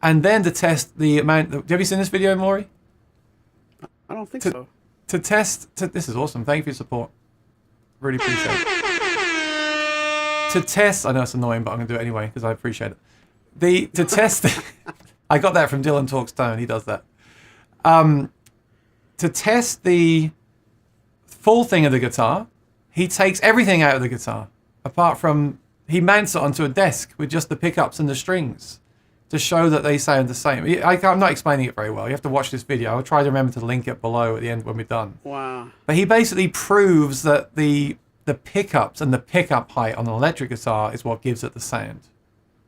And then to test the amount... Have you seen this video, Maury? I don't think so. This is awesome. Thank you for your support. Really appreciate it. to test. I know it's annoying, but I'm gonna do it anyway because I appreciate it. To test. I got that from Dylan Talks Tone. He does that. To test the full thing of the guitar, he takes everything out of the guitar, apart from he mounts it onto a desk with just the pickups and the strings to show that they sound the same. I'm not explaining it very well. You have to watch this video. I'll try to remember to link it below at the end when we're done. Wow. But he basically proves that the pickups and the pickup height on an electric guitar is what gives it the sound.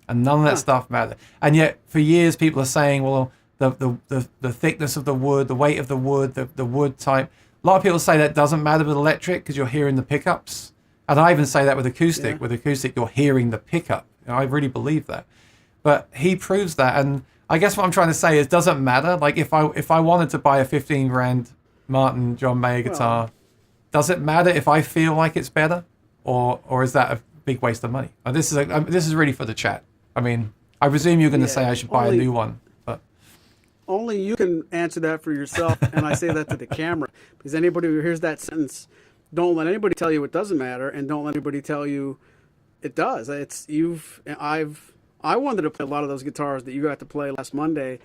And none of that stuff matters. And yet, for years, people are saying, well, the thickness of the wood, the weight of the wood, the wood type. A lot of people say that doesn't matter with electric because you're hearing the pickups. And I even say that with acoustic. Yeah. With acoustic, you're hearing the pickup. I really believe that. But he proves that. And I guess what I'm trying to say is, doesn't matter. Like if I wanted to buy a 15 grand Martin John Mayer guitar, does it matter if I feel like it's better, or is that a big waste of money? And this is really for the chat. I mean, I presume you're going to say I should buy a new one, but only you can answer that for yourself. And I say that to the camera, because anybody who hears that sentence, don't let anybody tell you it doesn't matter, and don't let anybody tell you it does. I wanted to play a lot of those guitars that you got to play last Monday,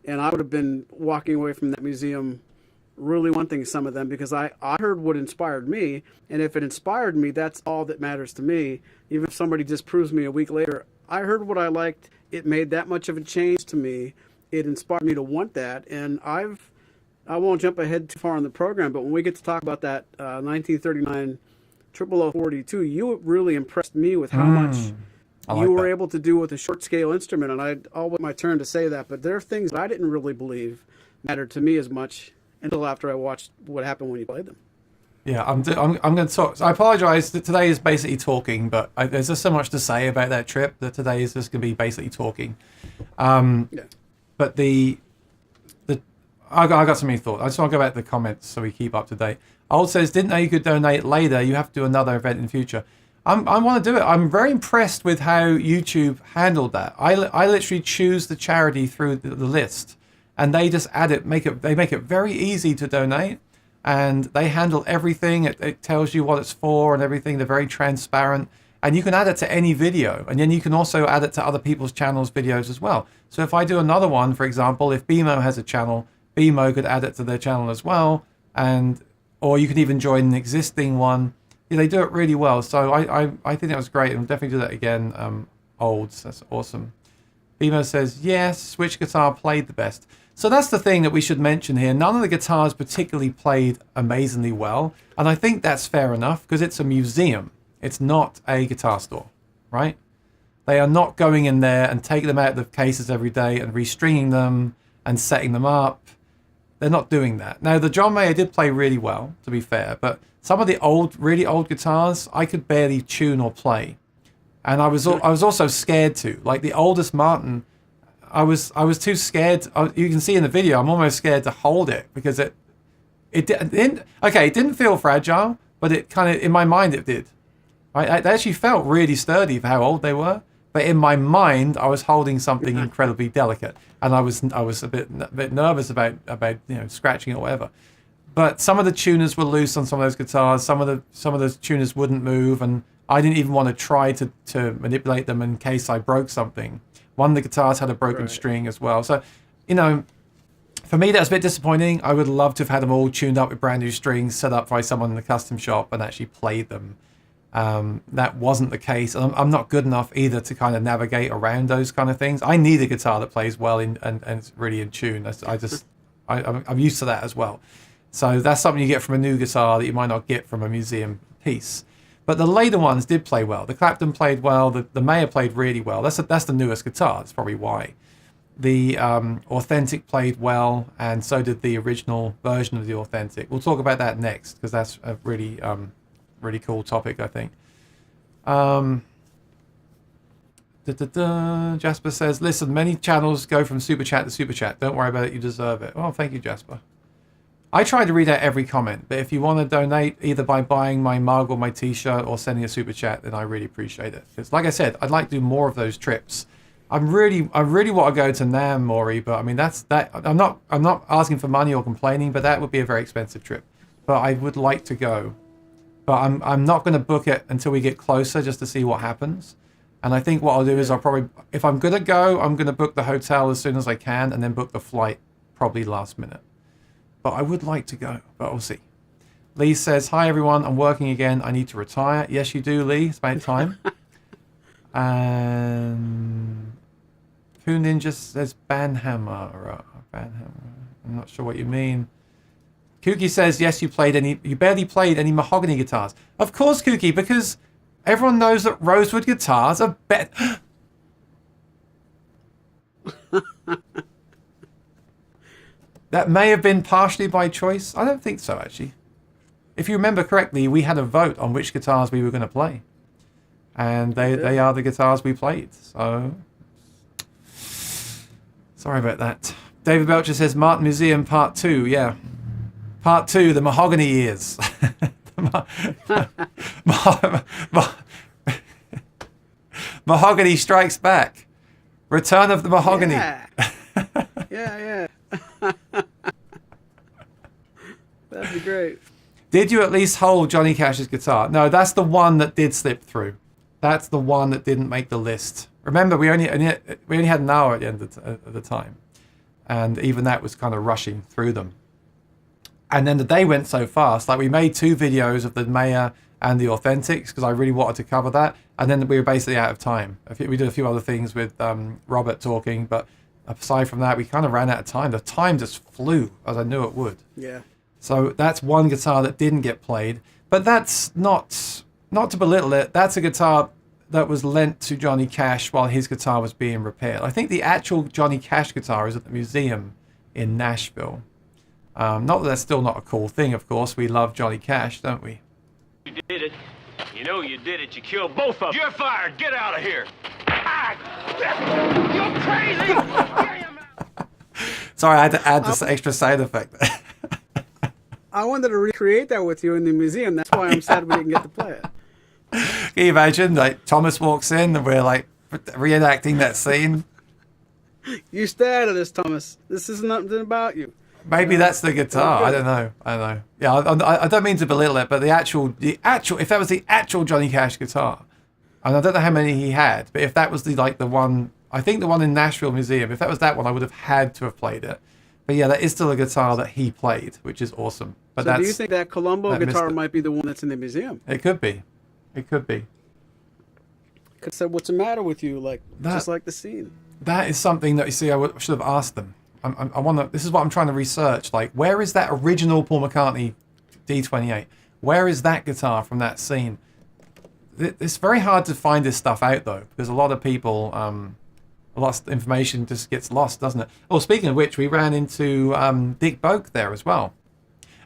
and I would have been walking away from that museum really wanting some of them, because I heard what inspired me, and if it inspired me, that's all that matters to me. Even if somebody disproves me a week later, I heard what I liked. It made that much of a change to me. It inspired me to want that, and I won't jump ahead too far in the program, but when we get to talk about that 1939 0042, you really impressed me with how much you were able to do with a short scale instrument, and I'll wait my turn to say that, but there are things that I didn't really believe mattered to me as much until after I watched what happened when you played them. Yeah, I'm going to talk. I apologize that today is basically talking, but there's just so much to say about that trip that today is just going to be basically talking. But I got so many thoughts. I just want to go back to the comments so we keep up to date. Old says, didn't know you could donate later. You have to do another event in the future. I want to do it. I'm very impressed with how YouTube handled that. I literally choose the charity through the list, and they just they make it very easy to donate. And they handle everything. It tells you what it's for and everything. They're very transparent. And you can add it to any video. And then you can also add it to other people's channels' videos as well. So if I do another one, for example, if BMO has a channel, BMO could add it to their channel as well. Or you could even join an existing one. Yeah, they do it really well. So I think that was great. And we'll definitely do that again. Olds, that's awesome. BMO says, yes, which guitar played the best? So that's the thing that we should mention here. None of the guitars particularly played amazingly well. And I think that's fair enough because it's a museum. It's not a guitar store, right? They are not going in there and taking them out of the cases every day and restringing them and setting them up. They're not doing that. Now, the John Mayer did play really well, to be fair. But some of the really old guitars, I could barely tune or play. And I was also scared to. Like the oldest Martin, I was too scared. You can see in the video, I'm almost scared to hold it because it didn't feel fragile, but it kind of, in my mind, it did. It actually felt really sturdy for how old they were, but in my mind, I was holding something incredibly delicate, and I was a bit nervous about scratching it or whatever. But some of the tuners were loose on some of those guitars. Some of those tuners wouldn't move, and I didn't even want to try to manipulate them in case I broke something. One of the guitars had a broken string as well. So, for me, that's a bit disappointing. I would love to have had them all tuned up with brand new strings, set up by someone in the custom shop and actually played them. That wasn't the case. I'm not good enough either to kind of navigate around those kind of things. I need a guitar that plays well and it's really in tune. I'm used to that as well. So that's something you get from a new guitar that you might not get from a museum piece. But the later ones did play well. The Clapton played well. The Mayer played really well. That's the newest guitar. That's probably why. The Authentic played well, and so did the original version of the Authentic. We'll talk about that next because that's a really really cool topic, I think. Jasper says, listen, many channels go from super chat to super chat. Don't worry about it. You deserve it. Oh, thank you, Jasper. I try to read out every comment, but if you want to donate either by buying my mug or my t-shirt or sending a super chat, then I really appreciate it. Because like I said, I'd like to do more of those trips. I really want to go to Nam, Maury, but I mean I'm not asking for money or complaining, but that would be a very expensive trip. But I would like to go. but I'm not going to book it until we get closer just to see what happens. And I think what I'll do is I'll probably, if I'm going to go, I'm going to book the hotel as soon as I can and then book the flight probably last minute. But I would like to go, but we'll see. Lee says, hi everyone, I'm working again. I need to retire. Yes, you do, Lee. It's about time. And Pooh Ninja says Banhammer. Banhammer. I'm not sure what you mean. Kooky says, yes, you barely played any mahogany guitars. Of course, Kooky, because everyone knows that rosewood guitars are better. That may have been partially by choice. I don't think so, actually. If you remember correctly, we had a vote on which guitars we were going to play. And they are the guitars we played. So, sorry about that. David Belcher says, Martin Museum Part 2. Yeah. Part 2, the mahogany years. Mahogany Strikes Back. Return of the Mahogany. Yeah. Yeah. That'd be great. Did you at least hold Johnny Cash's guitar? No, that's the one that did slip through. That's the one that didn't make the list. Remember, we only had an hour at the end of the time. And even that was kind of rushing through them. And then the day went so fast. Like, we made 2 videos of the Maya and the Authentics because I really wanted to cover that. And then we were basically out of time. We did a few other things with Robert talking, but aside from that, we kind of ran out of time. The time just flew, as I knew it would. Yeah. So that's one guitar that didn't get played. But that's not to belittle it. That's a guitar that was lent to Johnny Cash while his guitar was being repaired. I think the actual Johnny Cash guitar is at the museum in Nashville. Not that that's still not a cool thing, of course. We love Johnny Cash, don't we? You did it. You know you did it. You killed both of them. You're fired. Get out of here. You're crazy. Sorry, I had to add this extra sound effect. I wanted to recreate that with you in the museum. That's why I'm sad we didn't get to play it. Can you imagine? Like, Thomas walks in and we're like reenacting that scene. You stay out of this, Thomas. This is nothing about you. Maybe that's the guitar. I don't know. Yeah, I don't mean to belittle it, but the actual, if that was the actual Johnny Cash guitar, and I don't know how many he had, but if that was the one, I think the one in Nashville Museum, if that was that one, I would have had to have played it. But yeah, that is still a guitar that he played, which is awesome. But so do you think that Colombo guitar might be the one that's in the museum? It could be. It could be. Could say, what's the matter with you? Just like the scene. That is something that, you see, I should have asked them. I want to. This is what I'm trying to research. Like, where is that original Paul McCartney D28? Where is that guitar from that scene? It's very hard to find this stuff out, though, because a lot of people, a lot of information just gets lost, doesn't it? Oh, speaking of which, we ran into Dick Boak there as well.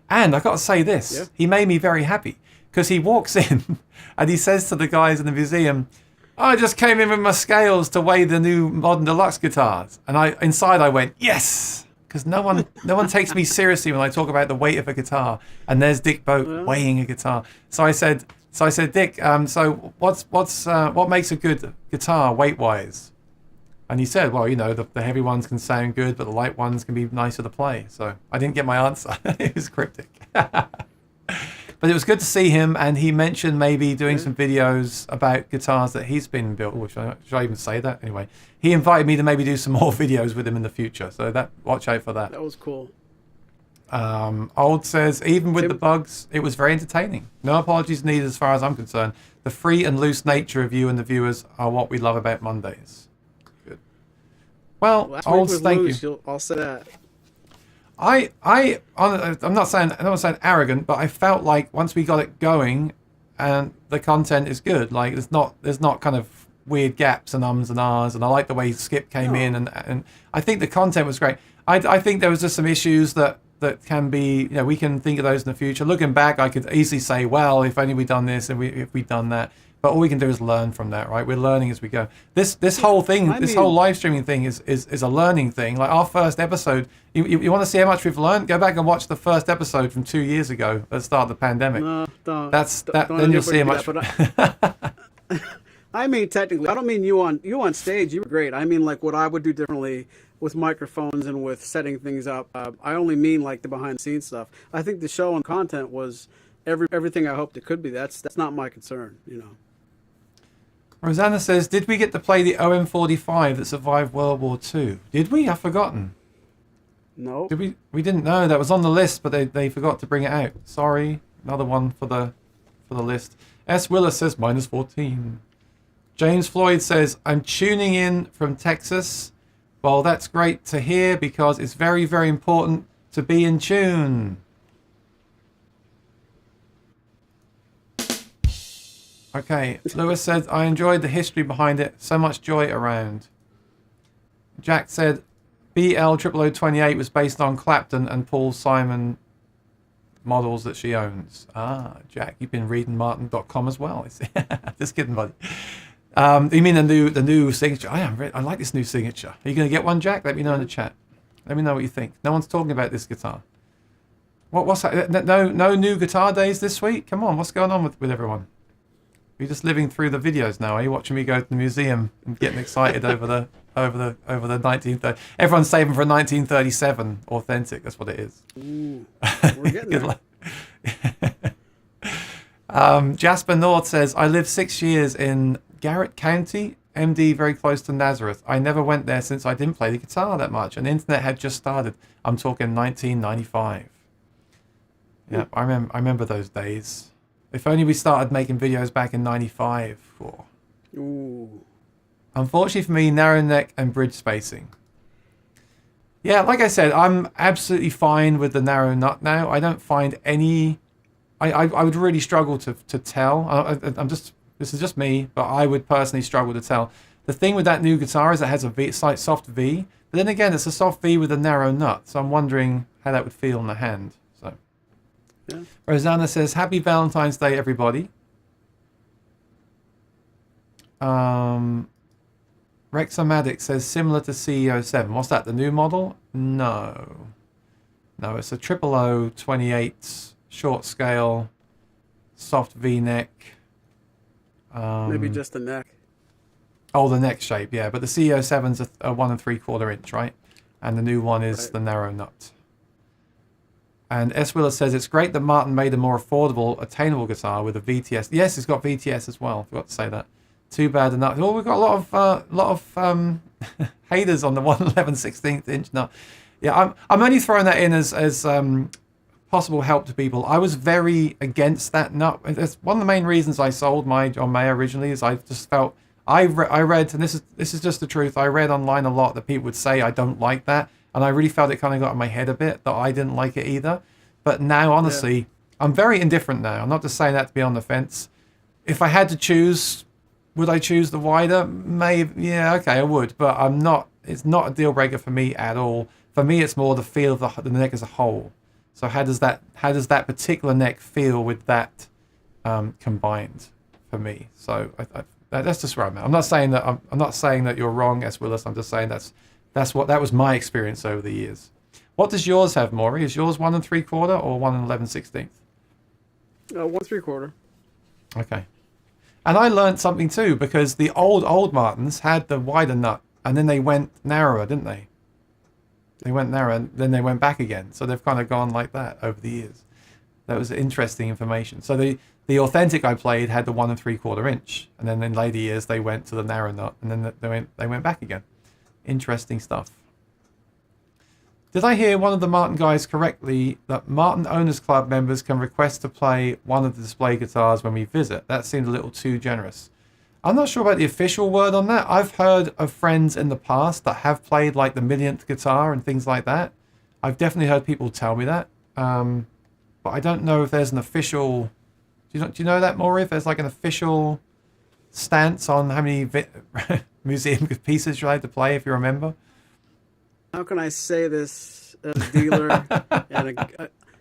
And I got to say this, yeah. He made me very happy because he walks in and he says to the guys in the museum, I just came in with my scales to weigh the new modern deluxe guitars. And inside I went, yes, because no one takes me seriously when I talk about the weight of a guitar. And there's Dick Boak weighing a guitar. So I said, Dick, so what makes a good guitar weight-wise? And he said, well, the heavy ones can sound good, but the light ones can be nicer to play. So I didn't get my answer. It was cryptic. But it was good to see him, and he mentioned maybe doing some videos about guitars that he's been built. Should I even say that? Anyway, he invited me to maybe do some more videos with him in the future. So watch out for that. That was cool. Old says, even with the bugs, it was very entertaining. No apologies needed as far as I'm concerned. The free and loose nature of you and the viewers are what we love about Mondays. Good. Well, Old, thank you. I'll say that. I'm not saying arrogant, but I felt like once we got it going, and the content is good. Like there's not kind of weird gaps and ums and ahs, and I like the way Skip came in, and I think the content was great. I think there was just some issues that can be, we can think of those in the future. Looking back, I could easily say, well, if only we'd done this and if we'd done that. But all we can do is learn from that, right? We're learning as we go. This whole thing, whole live streaming thing is a learning thing. Like our first episode, you want to see how much we've learned? Go back and watch the first episode from 2 years ago at the start of the pandemic. No, don't. Then you'll see how much. I mean, technically, I don't mean you on stage. You were great. I mean, like what I would do differently with microphones and with setting things up. I only mean like the behind the scenes stuff. I think the show and content was everything I hoped it could be. That's not my concern, you know. Rosanna says, did we get to play the OM45 that survived World War II? Did we? I've forgotten. No. Did we? We didn't know. That was on the list, but they forgot to bring it out. Sorry. Another one for the list. S. Willis says, -14. James Floyd says, I'm tuning in from Texas. Well, that's great to hear because it's very, very important to be in tune. Okay, Lewis said, I enjoyed the history behind it. So much joy around. Jack said, BL0028 was based on Clapton and Paul Simon models that she owns. Ah, Jack, you've been reading Martin.com as well. Just kidding, buddy. You mean the new signature? I like this new signature. Are you going to get one, Jack? Let me know in the chat. Let me know what you think. No one's talking about this guitar. What's that? No new guitar days this week? Come on, what's going on with everyone? You're just living through the videos now. Are you watching me go to the museum and getting excited over the 1930? Everyone's saving for a 1937 authentic. That's what it is. Ooh, we're getting there. Jasper North says, I lived 6 years in Garrett County, MD, very close to Nazareth. I never went there since I didn't play the guitar that much, and the internet had just started. I'm talking 1995. Yeah, I remember those days. If only we started making videos back in 95. Oh. Ooh. Unfortunately for me, narrow neck and bridge spacing. Yeah, like I said, I'm absolutely fine with the narrow nut now. I don't find any... I would really struggle to tell. This is just me, but I would personally struggle to tell. The thing with that new guitar is it has a V, slight soft V, but then again, it's a soft V with a narrow nut, so I'm wondering how that would feel in the hand. So, yeah. Rosanna says, Happy Valentine's Day, everybody. Rexomatic says, similar to CEO7. What's that, the new model? No, it's a 00028 short scale, soft V-neck. Maybe just the neck. Oh, the neck shape, yeah. But the CEO7's a 1 3/4 inch, right? And the new one is the narrow nut. And S. Willis says, it's great that Martin made a more affordable, attainable guitar with a VTS. Yes, it's got VTS as well. Forgot to say that. Too bad the nut. Oh, we've got a lot of haters on the 1/11/16 inch nut. Yeah, I'm only throwing that in as possible help to people. I was very against that nut. It's one of the main reasons I sold my John Mayer originally. Is I just felt I read, and this is just the truth. I read online a lot that people would say I don't like that, and I really felt it kind of got in my head a bit that I didn't like it either. But now, honestly, I'm very indifferent now. I'm not just saying that to be on the fence. If I had to choose, would I choose the wider? Maybe, yeah, okay, I would. But I'm not. It's not a deal breaker for me at all. For me, it's more the feel of the neck as a whole. So how does that particular neck feel with that combined for me? So that's just where I'm at. I'm not saying that you're wrong, S. Willis. I'm just saying that was my experience over the years. What does yours have, Maury? Is yours 1 3/4 or 1 11/16? 1 3/4. Okay. And I learned something too, because the old Martins had the wider nut, and then they went narrower, didn't they? They went narrow, and then they went back again. So they've kind of gone like that over the years. That was interesting information. So the authentic I played had the 1 3/4 inch, and then in later years they went to the narrow nut, and then they went back again. Interesting stuff. Did I hear one of the Martin guys correctly that Martin Owners Club members can request to play one of the display guitars when we visit? That seemed a little too generous. I'm not sure about the official word on that. I've heard of friends in the past that have played like the millionth guitar and things like that. I've definitely heard people tell me that. But I don't know if there's an official... Do you know that, Maury? If there's like an official stance on how many museum pieces you're allowed to play, if you remember? How can I say this as a dealer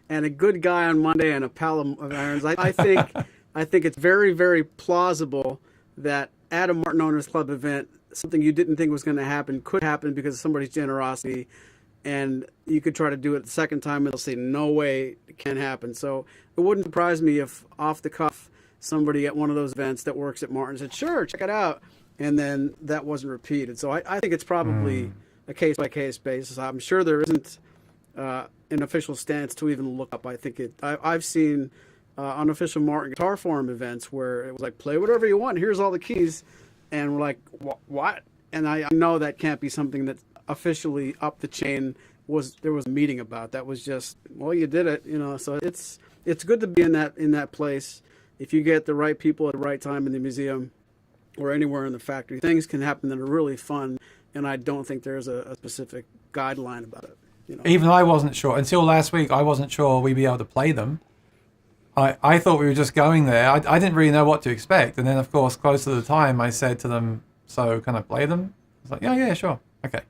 and a good guy on Monday and a pal of irons? I think it's very, very plausible that at a Martin Owners Club event, something you didn't think was going to happen could happen because of somebody's generosity, and you could try to do it the second time and they'll say, no way, it can't happen. So it wouldn't surprise me if off the cuff somebody at one of those events that works at Martin said, sure, check it out, and then that wasn't repeated. So I think it's probably a case-by-case basis. I'm sure there isn't an official stance to even look up. I think I've seen unofficial Martin Guitar Forum events where it was like, play whatever you want. Here's all the keys. And we're like, what? And I know that can't be something that officially up the chain there was a meeting about. That was just, well, you did it, you know. So it's good to be in that place. If you get the right people at the right time in the museum or anywhere in the factory, things can happen that are really fun. And I don't think there's a specific guideline about it. You know? Even I wasn't sure. Until last week, I wasn't sure we'd be able to play them. I thought we were just going there. I didn't really know what to expect. And then, of course, close to the time, I said to them, so can I play them? I was like, yeah, sure. Okay.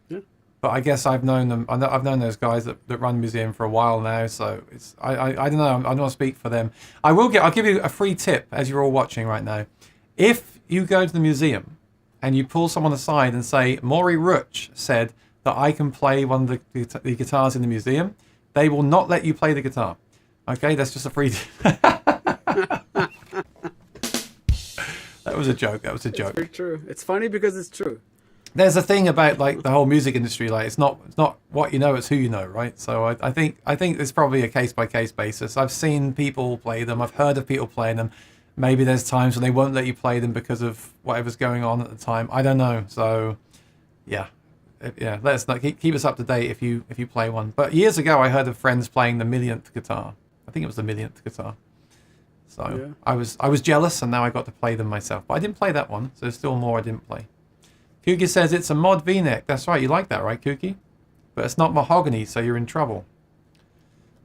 Yeah. But I guess I've known them. I've known those guys that run the museum for a while now. So I don't know. I don't want to speak for them. I'll give you a free tip as you're all watching right now. If you go to the museum and you pull someone aside and say, Maury Rutch said that I can play one of the guitars in the museum, they will not let you play the guitar. Okay, that's just a free... That was a joke. It's very true. It's funny because it's true. There's a thing about like the whole music industry, like it's not what you know, it's who you know, right? So I think it's probably a case by case basis. I've seen people play them. I've heard of people playing them. Maybe there's times when they won't let you play them because of whatever's going on at the time. I don't know. So yeah. Let us know. Keep us up to date if you play one. But years ago, I heard of friends playing the millionth guitar. I think it was the millionth guitar. So yeah. I was jealous, and now I got to play them myself. But I didn't play that one, so there's still more I didn't play. Kooky says it's a mod V-neck. That's right, you like that, right, Kooky? But it's not mahogany, so you're in trouble.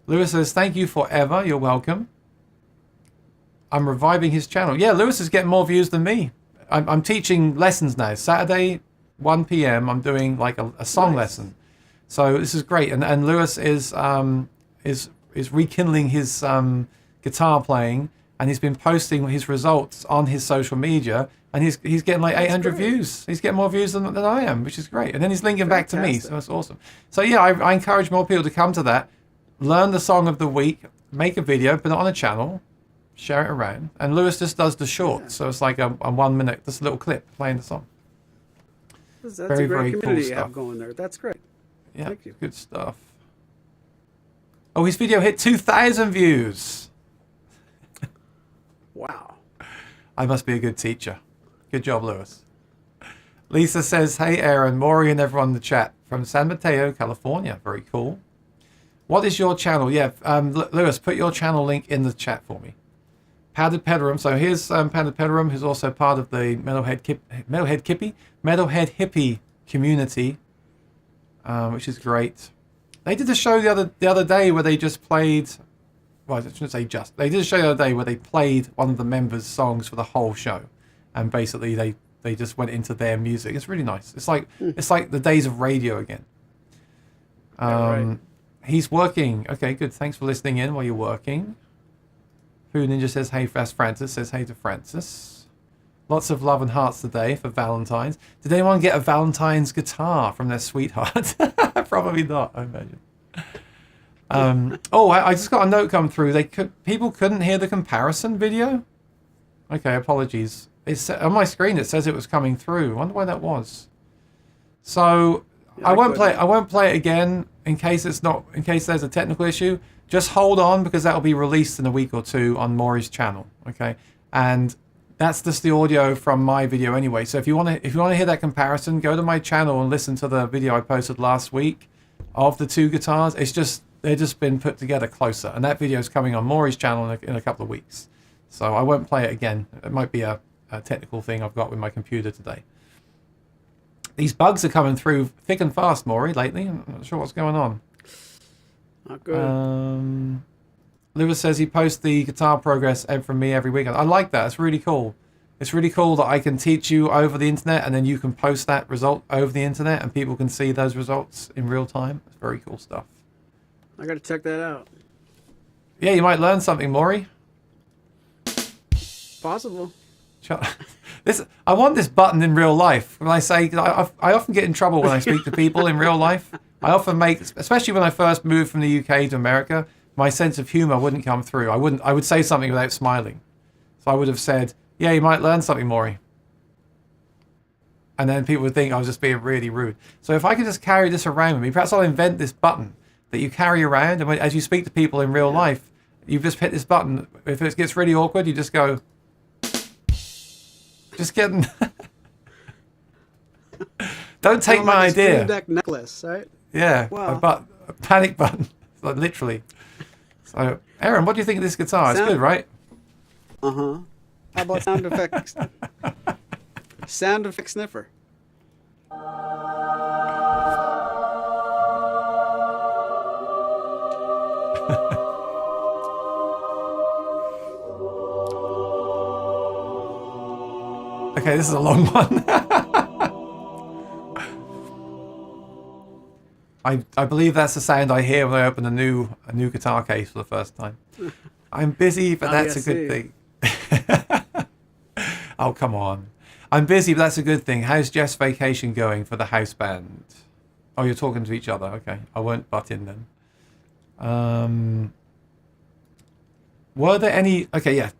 Lewis says, thank you forever. You're welcome. I'm reviving his channel. Yeah, Lewis is getting more views than me. I'm teaching lessons now. Saturday, 1 p.m. I'm doing like a song lesson. So this is great. And Lewis is rekindling his guitar playing, and he's been posting his results on his social media, and he's getting like 800 views. He's getting more views than I am, which is great. And then he's linking back to me, so that's awesome. So yeah, I encourage more people to come to that, learn the song of the week, make a video, put it on a channel, share it around. And Lewis just does the shorts, so it's like a 1 minute, just a little clip playing the song. That's very, a great community you have going there. That's great. Yeah, thank you. Good stuff. Oh, his video hit 2,000 views. Wow. I must be a good teacher. Good job, Lewis. Lisa says, hey, Aaron, Maury, and everyone in the chat from San Mateo, California. Very cool. What is your channel? Yeah, Lewis, put your channel link in the chat for me. Padded Pederum. So here's Padded Pederum, who's also part of the Metalhead Hippie community, which is great. They did a show the other day where they just played. Well, I shouldn't say just. They did a show the other day where they played one of the members' songs for the whole show, and basically they just went into their music. It's really nice. It's like the days of radio again. Right. He's working. Okay, good. Thanks for listening in while you're working. Food Ninja says, hey, Francis says, hey to Francis. Lots of love and hearts today for Valentine's. Did anyone get a Valentine's guitar from their sweetheart? Probably not, I imagine. I just got a note come through. People couldn't hear the comparison video? Okay, apologies. It's on my screen. It says it was coming through. I wonder why that was. So yeah, I won't play it again in case there's a technical issue. Just hold on, because that will be released in a week or two on Maury's channel. Okay, and that's just the audio from my video anyway. So if you want to hear that comparison, go to my channel and listen to the video I posted last week of the two guitars. They've just been put together closer, and that video is coming on Maury's channel in a couple of weeks. So I won't play it again. It might be a technical thing I've got with my computer today. These bugs are coming through thick and fast, Maury, lately. I'm not sure what's going on. Not good. Lewis says he posts the guitar progress from me every week. I like that. It's really cool. It's really cool that I can teach you over the internet, and then you can post that result over the internet, and people can see those results in real time. It's very cool stuff. I got to check that out. Yeah, you might learn something, Maury. Possible. I want this button in real life. When I say, I often get in trouble when I speak to people in real life. I often make, especially when I first moved from the UK to America, my sense of humor wouldn't come through. I would say something without smiling. So I would have said, yeah, you might learn something, Maury. And then people would think I was just being really rude. So if I could just carry this around with me, perhaps I'll invent this button that you carry around, and as you speak to people in real life, You just hit this button. If it gets really awkward, you just go. Just kidding. Don't take my idea. Stream Deck necklace, right? Yeah, Wow. a panic button, like literally. So, Aaron, what do you think of this guitar? It's good, right? How about sound effects? Sound effect sniffer. Okay, this is a long one. I believe that's the sound I hear when I open a new guitar case for the first time. I'm busy, but that's a good thing. Oh, come on. I'm busy, but that's a good thing. How's Jeff's vacation going for the house band? Oh, you're talking to each other. Okay, I won't butt in then. Were there any... Okay, yeah.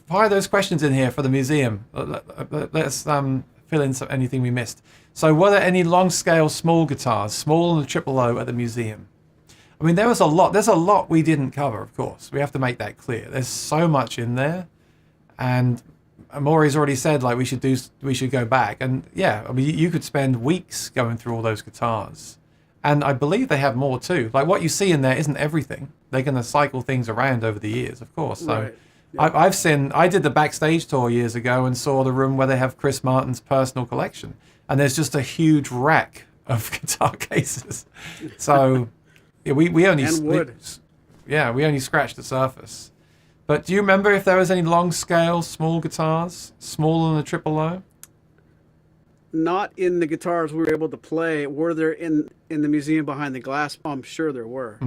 Fire those questions in here for the museum. Let's fill in anything we missed. So were there any long-scale small guitars, small and triple O at the museum? I mean, there was a lot. There's a lot we didn't cover, of course. We have to make that clear. There's so much in there. And Maury's already said, like, we should go back. And yeah, I mean, you could spend weeks going through all those guitars. And I believe they have more too. Like, what you see in there isn't everything. They're going to cycle things around over the years, of course. So Right. Yeah. I did the backstage tour years ago and saw the room where they have Chris Martin's personal collection. And there's just a huge rack of guitar cases. So yeah, we only And wood. we only scratched the surface. But do you remember if there was any long scale small guitars, smaller than a triple O? Not in the guitars we were able to play. Were there in the museum behind the glass? I'm sure there were.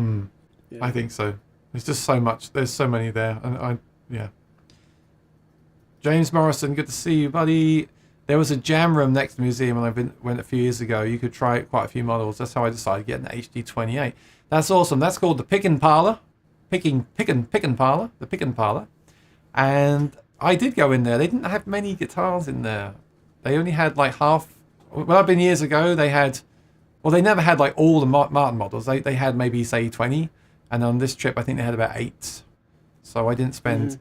Yeah. I think so. There's just so much. There's so many there, and yeah. James Morrison, good to see you, buddy. There was a jam room next to the museum, and went a few years ago. You could try quite a few models. That's how I decided to get an HD28. That's awesome. That's called the Pick and Parlor. The Pick and Parlor. And I did go in there. They didn't have many guitars in there. They only had like half. When I've been years ago, they had. Well, they never had like all the Martin models. They had maybe say 20, and on this trip I think they had about 8. So I didn't spend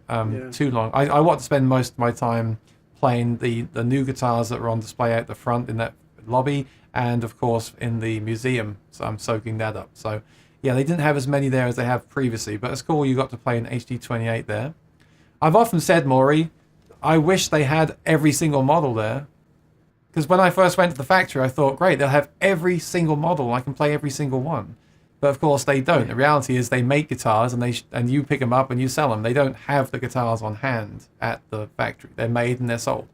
too long. I want to spend most of my time playing the new guitars that were on display out the front in that lobby, and of course in the museum. So I'm soaking that up. So yeah, they didn't have as many there as they have previously, but it's cool you got to play an HD28 there. I've often said, Maury, I wish they had every single model there. Because when I first went to the factory, I thought, great, they'll have every single model. I can play every single one. But of course they don't. The reality is they make guitars and you pick them up and you sell them. They don't have the guitars on hand at the factory. They're made and they're sold.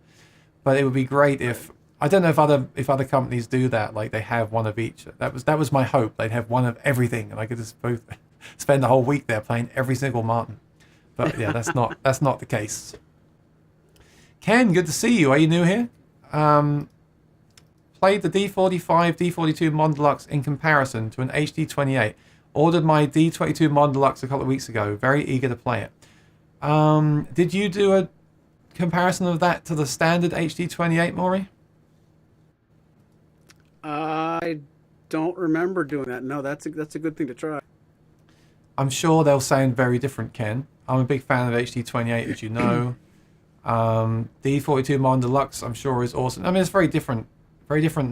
But it would be great if, I don't know if other companies do that, like they have one of each. That was my hope. They'd have one of everything and I could just both spend the whole week there playing every single Martin. But yeah, that's not the case. Ken, good to see you. Are you new here? Played the D45, D42 Mon Deluxe in comparison to an HD28. Ordered my D22 Mon Deluxe a couple of weeks ago. Very eager to play it. Did you do a comparison of that to the standard HD28, Maury? I don't remember doing that. No, that's a good thing to try. I'm sure they'll sound very different, Ken. I'm a big fan of HD28, as you know. D42 Mon Deluxe, I'm sure, is awesome. I mean, it's very different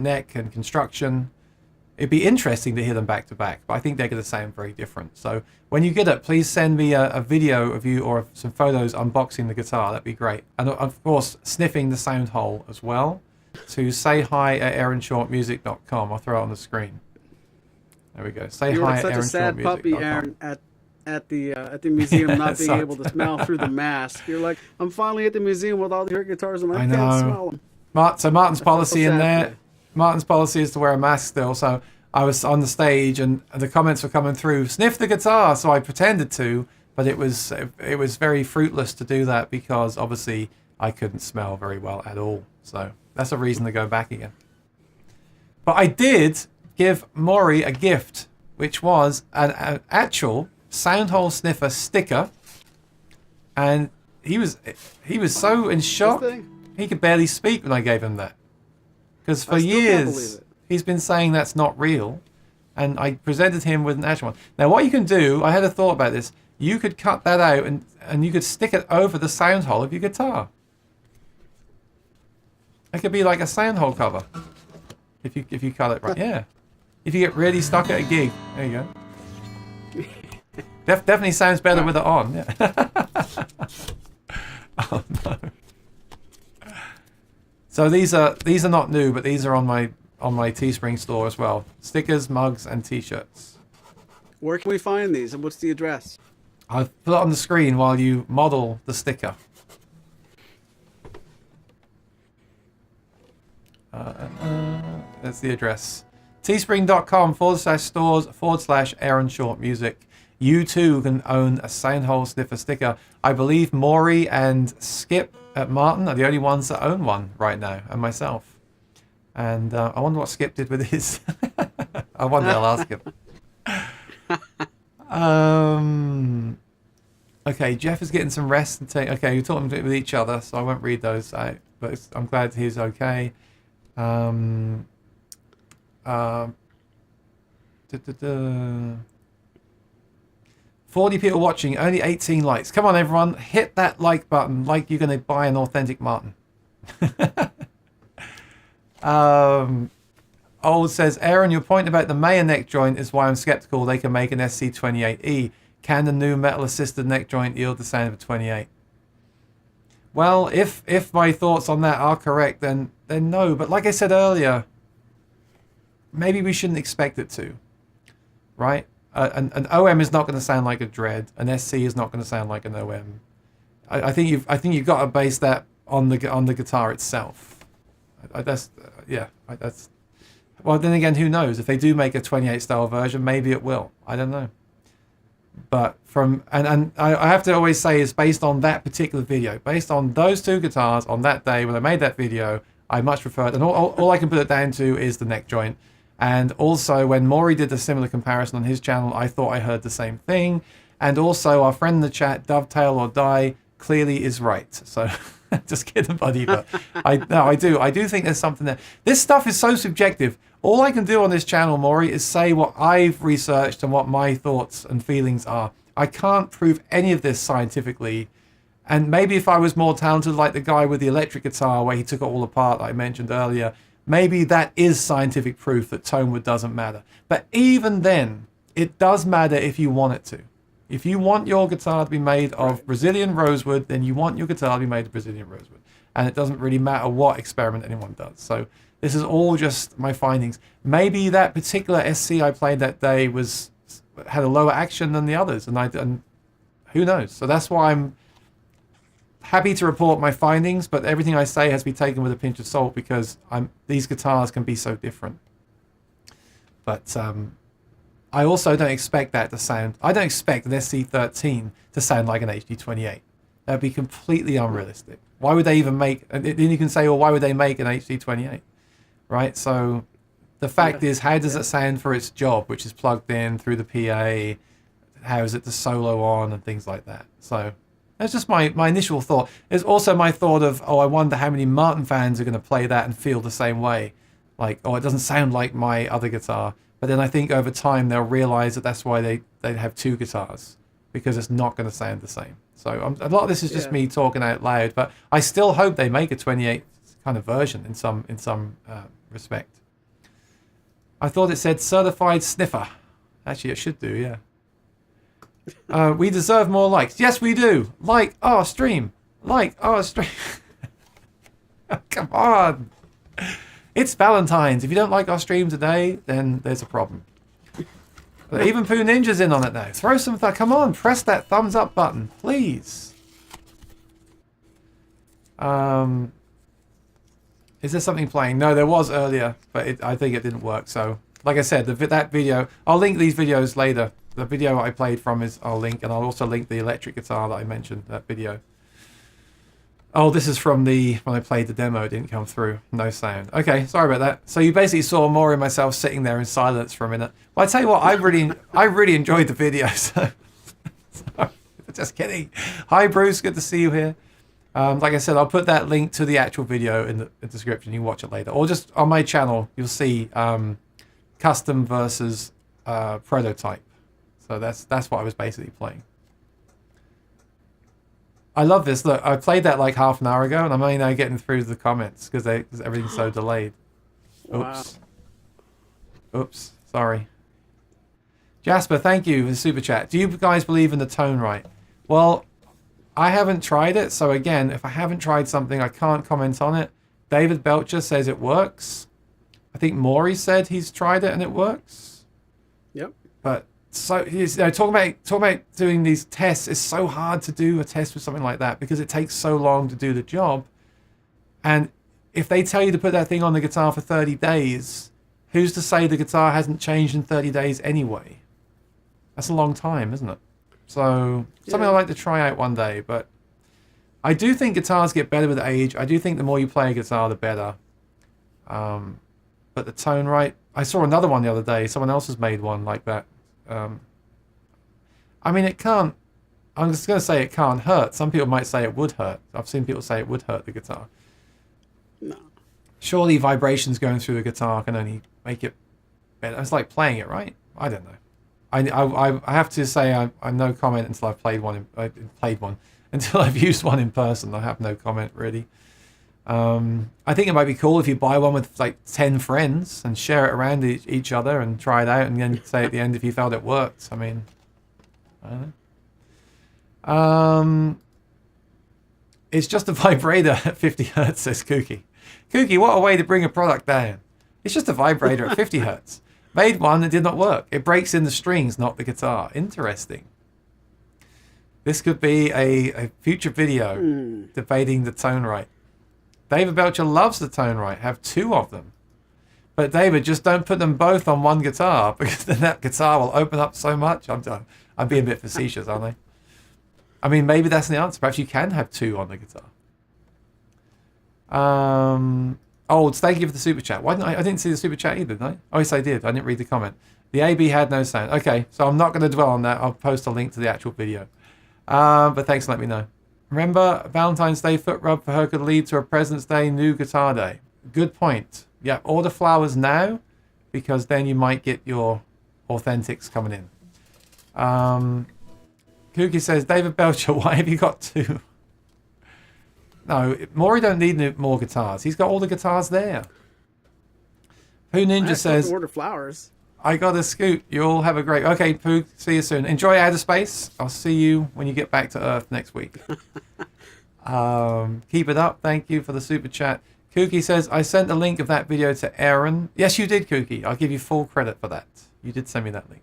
neck and construction. It'd be interesting to hear them back to back, but I think they're going to sound very different. So when you get it, please send me a video of you or some photos unboxing the guitar. That'd be great. And of course, sniffing the sound hole as well. To sayhi@aaronshortmusic.com. I'll throw it on the screen. There we go. Say You're hi like at such a sad puppy, aaronshortmusic.com. Aaron, at the museum not being Sorry. able to smell through the mask. You're like, I'm finally at the museum with all the guitars and I know. can't smell them. So Martin's policy in sad there. for you. Martin's policy is to wear a mask still. So I was on the stage and the comments were coming through. Sniff the guitar. So I pretended to, but it was very fruitless to do that because obviously I couldn't smell very well at all. So that's a reason to go back again. But I did give Maury a gift, which was an actual soundhole sniffer sticker, and he was so in shock. This thing? He could barely speak when I gave him that. Because for I still can't believe years, it. he's been saying that's not real. And I presented him with an actual one. Now, what you can do, I had a thought about this. you could cut that out and you could stick it over the sound hole of your guitar. It could be like a sound hole cover. If you cut it right. Yeah. If you get really stuck at a gig. There you go. Definitely sounds better with it on. Yeah. Oh no. So these are not new, but these are on my Teespring store as well. Stickers, mugs, and t-shirts. Where can we find these, and what's the address? I'll put it on the screen while you model the sticker. That's the address. Teespring.com/stores/Aaron Short Music. You too can own a Soundhole Sniffer sticker. I believe Maury and Skip at Martin are the only ones that own one right now, and myself. And I wonder what Skip did with his. I wonder, I'll ask him. Okay, Jeff is getting some rest. Okay, you're talking with each other, so I won't read those out. But I'm glad he's okay. 40 people watching, only 18 likes. Come on, everyone, hit that like button like you're going to buy an authentic Martin. Old says, Aaron, your point about the Mayer neck joint is why I'm skeptical they can make an SC28E. Can the new metal-assisted neck joint yield the sound of a 28? Well, if my thoughts on that are correct, then no. But like I said earlier, maybe we shouldn't expect it to, right? An OM is not going to sound like a Dread. An SC is not going to sound like an OM. I think you've got to base that on the guitar itself. Well, then again, who knows? If they do make a 28 style version, maybe it will. I don't know. But I have to always say it's based on that particular video, based on those two guitars on that day when I made that video. I much preferred, and all I can put it down to is the neck joint. And also, when Maury did a similar comparison on his channel, I thought I heard the same thing. And also, our friend in the chat, Dovetail or Die, clearly is right. So, just kidding, buddy. But I do think there's something there. This stuff is so subjective. All I can do on this channel, Maury, is say what I've researched and what my thoughts and feelings are. I can't prove any of this scientifically. And maybe if I was more talented, like the guy with the electric guitar, where he took it all apart, like I mentioned earlier, maybe that is scientific proof that tone wood doesn't matter. But even then, it does matter if you want it to. If you want your guitar to be made of Brazilian rosewood, then you want your guitar to be made of Brazilian rosewood. And it doesn't really matter what experiment anyone does. So this is all just my findings. Maybe that particular SC I played that day had a lower action than the others, and who knows? So that's why I'm happy to report my findings, but everything I say has to be taken with a pinch of salt because these guitars can be so different. But I also don't expect that to sound. I don't expect an SC13 to sound like an HD28. That'd be completely unrealistic. Why would they even make? And then you can say, well, why would they make an HD28? Right? So the fact is, how does it sound for its job, which is plugged in through the PA? How is it to solo on and things like that? So that's just my initial thought. There's also my thought of, I wonder how many Martin fans are going to play that and feel the same way. Like, it doesn't sound like my other guitar. But then I think over time they'll realize that that's why they have two guitars, because it's not going to sound the same. So a lot of this is just me talking out loud, but I still hope they make a 28 kind of version in some respect. I thought it said certified sniffer. Actually, it should do, yeah. We deserve more likes. Yes, we do. Like our stream. Like our stream. Come on. It's Valentine's. If you don't like our stream today, then there's a problem. But even Pooh Ninja's in on it now. Throw some come on, press that thumbs up button, please. Is there something playing? No, there was earlier, but I think it didn't work. So, like I said, that video, I'll link these videos later. The video I played from I'll link, and I'll also link the electric guitar that I mentioned, that video. Oh, this is from when I played the demo, it didn't come through. No sound. Okay, sorry about that. So you basically saw Maury and myself sitting there in silence for a minute. Well, I tell you what, I really enjoyed the video, so just kidding. Hi, Bruce, good to see you here. Like I said, I'll put that link to the actual video in the description. You can watch it later. Or just on my channel, you'll see custom versus prototype. So that's what I was basically playing. I love this. Look, I played that like half an hour ago, and I'm only now getting through the comments because everything's so delayed. Oops. Wow. Oops. Sorry. Jasper, thank you for the super chat. Do you guys believe in the tone right? Well, I haven't tried it, so again, if I haven't tried something, I can't comment on it. David Belcher says it works. I think Maury said he's tried it and it works. Yep. But so talking about doing these tests, it's so hard to do a test with something like that because it takes so long to do the job. And if they tell you to put that thing on the guitar for 30 days, who's to say the guitar hasn't changed in 30 days anyway? That's a long time, isn't it? So something I'd like to try out one day. But I do think guitars get better with age. I do think the more you play a guitar, the better. But the tone right, I saw another one the other day. Someone else has made one like that. I mean, it can't. I'm just going to say it can't hurt. Some people might say it would hurt. I've seen people say it would hurt the guitar. No. Surely vibrations going through the guitar can only make it better. It's like playing it, right? I don't know. I have to say I'm no comment until I've played one. Until I've used one in person. I have no comment really. I think it might be cool if you buy one with like 10 friends and share it around each other and try it out and then say at the end if you felt it worked. I mean, I don't know. It's just a vibrator at 50 hertz, says Kooky. Kooky, what a way to bring a product down. It's just a vibrator at 50 hertz. Made one that did not work. It breaks in the strings, not the guitar. Interesting. This could be a future video debating the tone right. David Belcher loves the tone right. Have 2 of them. But David, just don't put them both on one guitar because then that guitar will open up so much. I'm being a bit facetious, aren't I? I mean, maybe that's the answer. Perhaps you can have 2 on the guitar. Thank you for the super chat. Why didn't I didn't see the super chat either, did I? Oh, yes, I did. I didn't read the comment. The AB had no sound. Okay, so I'm not going to dwell on that. I'll post a link to the actual video. But thanks for letting me know. Remember, Valentine's Day foot rub for her could lead to a President's Day new guitar day. Good point. Yeah, order flowers now, because then you might get your authentics coming in. Kooky says, David Belcher, why have you got 2? No, Maury don't need more guitars. He's got all the guitars there. Pooh Ninja says, order flowers. I got a scoot. You'll have a great... Okay, Pooh, see you soon. Enjoy outer space. I'll see you when you get back to Earth next week. Keep it up. Thank you for the super chat. Kooky says, I sent the link of that video to Aaron. Yes, you did, Kooky. I'll give you full credit for that. You did send me that link.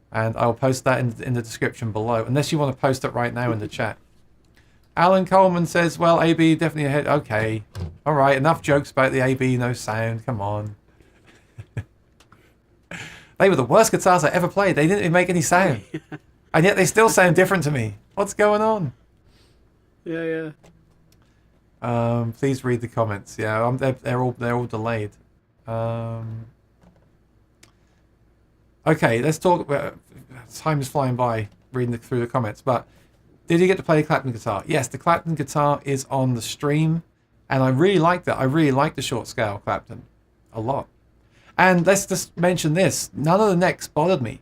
And I'll post that in the description below, unless you want to post it right now in the chat. Alan Coleman says, well, AB definitely ahead. Okay. All right, enough jokes about the AB, no sound. Come on. They were the worst guitars I ever played. They didn't even make any sound. And yet they still sound different to me. What's going on? Yeah. Please read the comments. Yeah, they're all delayed. Okay, let's talk about... Time is flying by reading through the comments, but did you get to play the Clapton guitar? Yes, the Clapton guitar is on the stream, and I really like that. I really like the short scale Clapton a lot. And let's just mention this. None of the necks bothered me.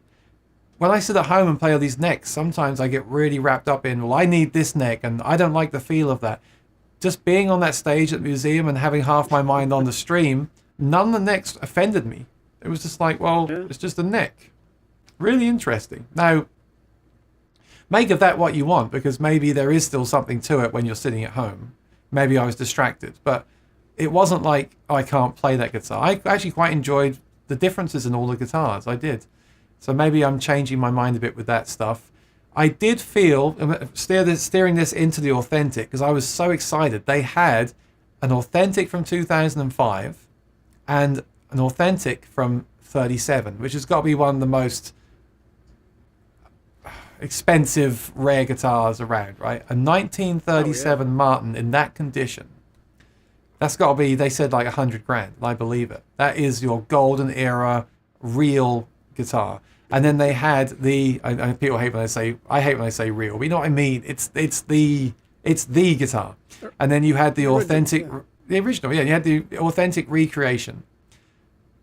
When I sit at home and play all these necks, sometimes I get really wrapped up in, well, I need this neck, and I don't like the feel of that. Just being on that stage at the museum and having half my mind on the stream, none of the necks offended me. It was just like, well, it's just a neck. Really interesting. Now, make of that what you want, because maybe there is still something to it when you're sitting at home. Maybe I was distracted, but it wasn't like, oh, I can't play that guitar. I actually quite enjoyed the differences in all the guitars. I did. So maybe I'm changing my mind a bit with that stuff. I did feel, steering this into the authentic, because I was so excited. They had an authentic from 2005 and an authentic from 37, which has got to be one of the most expensive rare guitars around, right? A 1937 Martin in that condition. That's got to be, they said like 100 grand. I believe it. That is your golden era real guitar. And then they had the, people hate when I hate when I say real, but you know what I mean? It's the guitar. And then you had the authentic, the original, yeah, you had the authentic recreation.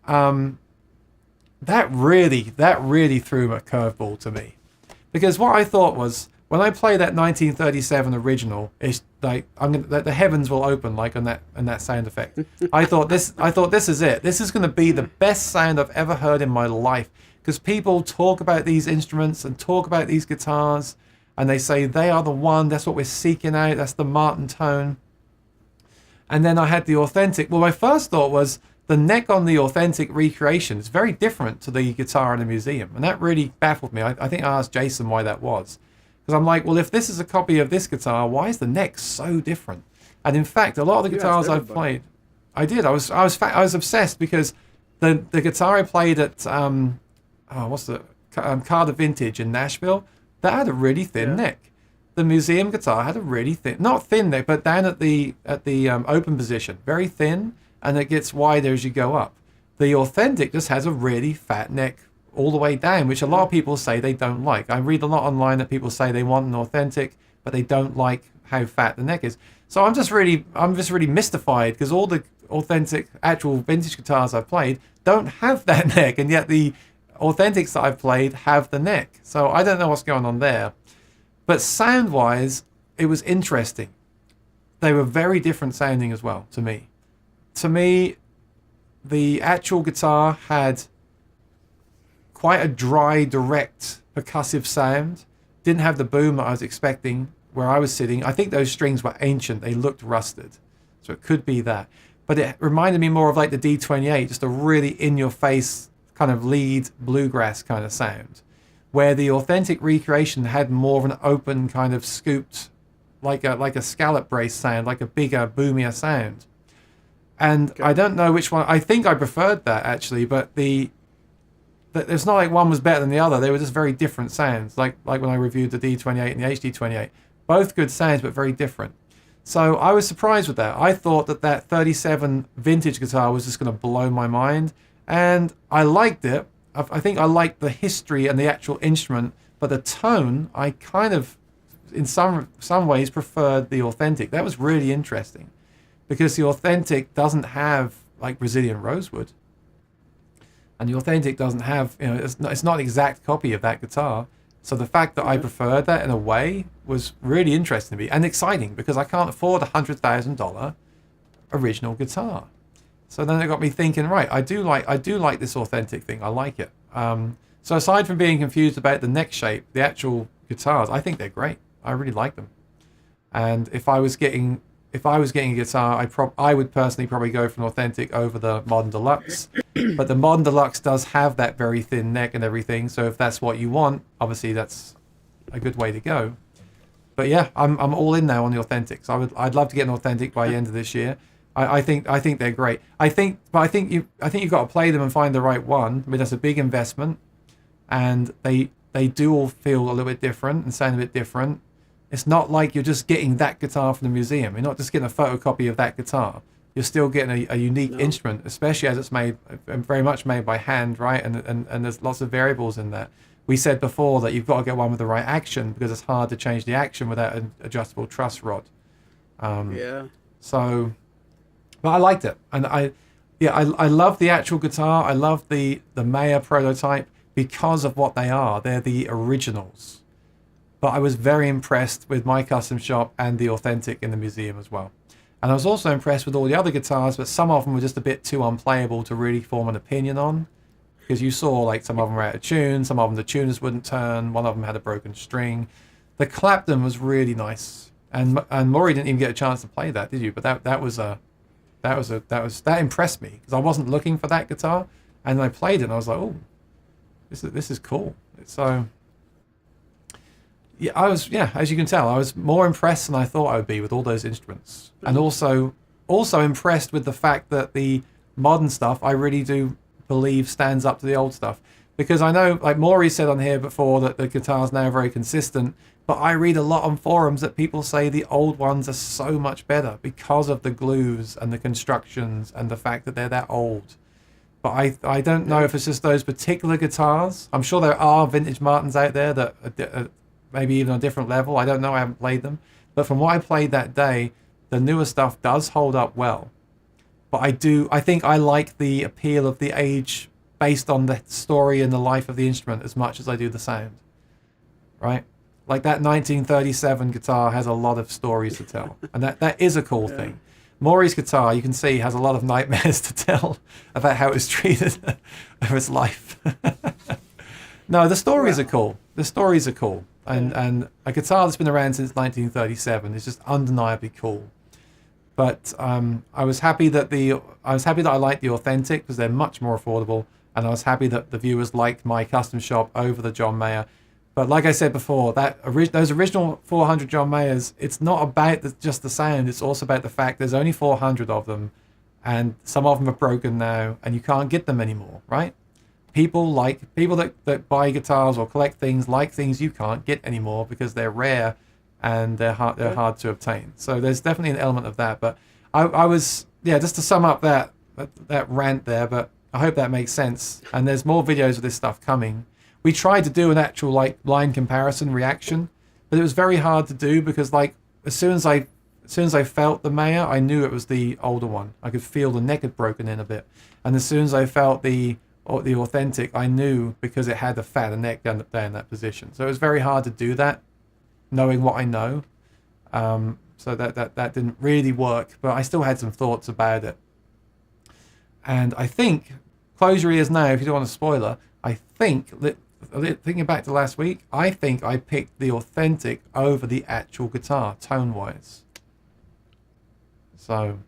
That really threw a curveball to me. Because what I thought was, when I play that 1937 original, it's like the heavens will open like on that sound effect. I thought this is it. This is going to be the best sound I've ever heard in my life, because people talk about these instruments and talk about these guitars, and they say they are the one. That's what we're seeking out. That's the Martin tone. And then I had the authentic. Well, my first thought was the neck on the authentic recreation is very different to the guitar in the museum, and that really baffled me. I think I asked Jason why that was. Because I'm like, well, if this is a copy of this guitar, why is the neck so different? And in fact, a lot of the guitars I've played, I did. I was obsessed, because the guitar I played at Carter Vintage in Nashville, that had a really thin neck. The museum guitar had a really thin, not thin neck, but down at the open position, very thin, and it gets wider as you go up. The authentic just has a really fat neck all the way down, which a lot of people say they don't like. I read a lot online that people say they want an authentic, but they don't like how fat the neck is. So I'm just really mystified, because all the authentic actual vintage guitars I've played don't have that neck, and yet the authentics that I've played have the neck. So I don't know what's going on there. But sound wise, it was interesting. They were very different sounding as well to me. To me, the actual guitar had quite a dry, direct, percussive sound. Didn't have the boom that I was expecting where I was sitting. I think those strings were ancient. They looked rusted. So it could be that. But it reminded me more of like the D28, just a really in-your-face kind of lead bluegrass kind of sound, where the authentic recreation had more of an open kind of scooped, like a scallop brace sound, like a bigger, boomier sound. And I don't know which one. I think I preferred that, actually, but it's not like one was better than the other. They were just very different sounds, like when I reviewed the D28 and the HD28. Both good sounds, but very different. So I was surprised with that. I thought that 37 vintage guitar was just going to blow my mind, and I liked it. I think I liked the history and the actual instrument, but the tone, I kind of, in some ways, preferred the authentic. That was really interesting, because the authentic doesn't have like Brazilian rosewood. And the authentic doesn't have, it's not an exact copy of that guitar. So the fact that I preferred that in a way was really interesting to me and exciting, because I can't afford a $100,000 original guitar. So then it got me thinking, right, I do like this authentic thing. I like it. So aside from being confused about the neck shape, the actual guitars, I think they're great. I really like them. And if I was getting a guitar, I would personally probably go for an authentic over the modern deluxe. But the modern deluxe does have that very thin neck and everything. So if that's what you want, obviously that's a good way to go. But yeah, I'm all in now on the authentics. I'd love to get an authentic by the end of this year. I think they're great. I think you've got to play them and find the right one. I mean, that's a big investment, and they do all feel a little bit different and sound a bit different. It's not like you're just getting that guitar from the museum. You're not just getting a photocopy of that guitar. You're still getting a unique instrument, especially as it's made, very much made by hand, right? And there's lots of variables in that. We said before that you've got to get one with the right action, because it's hard to change the action without an adjustable truss rod. So, but I liked it, and I love the actual guitar. I love the Maya prototype because of what they are. They're the originals. But I was very impressed with my custom shop and the authentic in the museum as well. And I was also impressed with all the other guitars, but some of them were just a bit too unplayable to really form an opinion on. Because you saw like some of them were out of tune, some of them the tuners wouldn't turn, one of them had a broken string. The Clapton was really nice, and Maury didn't even get a chance to play that, did you? But that impressed me, because I wasn't looking for that guitar, and I played it and I was like, oh, this is cool. So yeah, as you can tell, I was more impressed than I thought I would be with all those instruments, and also impressed with the fact that the modern stuff I really do believe stands up to the old stuff. Because I know, like Maury said on here before, that the guitar's now very consistent, but I read a lot on forums that people say the old ones are so much better because of the glues and the constructions and the fact that they're that old. But I don't know if it's just those particular guitars. I'm sure there are vintage Martins out there that are maybe even on a different level. I don't know, I haven't played them. But from what I played that day, the newer stuff does hold up well. But I think I like the appeal of the age based on the story and the life of the instrument as much as I do the sound. Right? Like that 1937 guitar has a lot of stories to tell, and that is a cool thing. Maury's guitar, you can see, has a lot of nightmares to tell about how it was treated over its life. No, the stories are cool. The stories are cool, and a guitar that's been around since 1937 is just undeniably cool. But I was happy that I liked the authentic because they're much more affordable, and I was happy that the viewers liked my custom shop over the John Mayer. But like I said before, those original 400 John Mayers, it's not about just the sound. It's also about the fact there's only 400 of them, and some of them are broken now, and you can't get them anymore, right? People that buy guitars or collect things like things you can't get anymore because they're rare and they're hard to obtain. So there's definitely an element of that. But I was, just to sum up that rant there, but I hope that makes sense. And there's more videos of this stuff coming. We tried to do an actual line comparison reaction, but it was very hard to do because as soon as I felt the Mayer, I knew it was the older one. I could feel the neck had broken in a bit, and as soon as I felt the authentic, I knew because it had the fatter neck down in that position. So it was very hard to do that, knowing what I know. So that didn't really work, but I still had some thoughts about it. And I think, close your ears now if you don't want a spoiler, I think thinking back to last week, I think I picked the authentic over the actual guitar, tone-wise. So...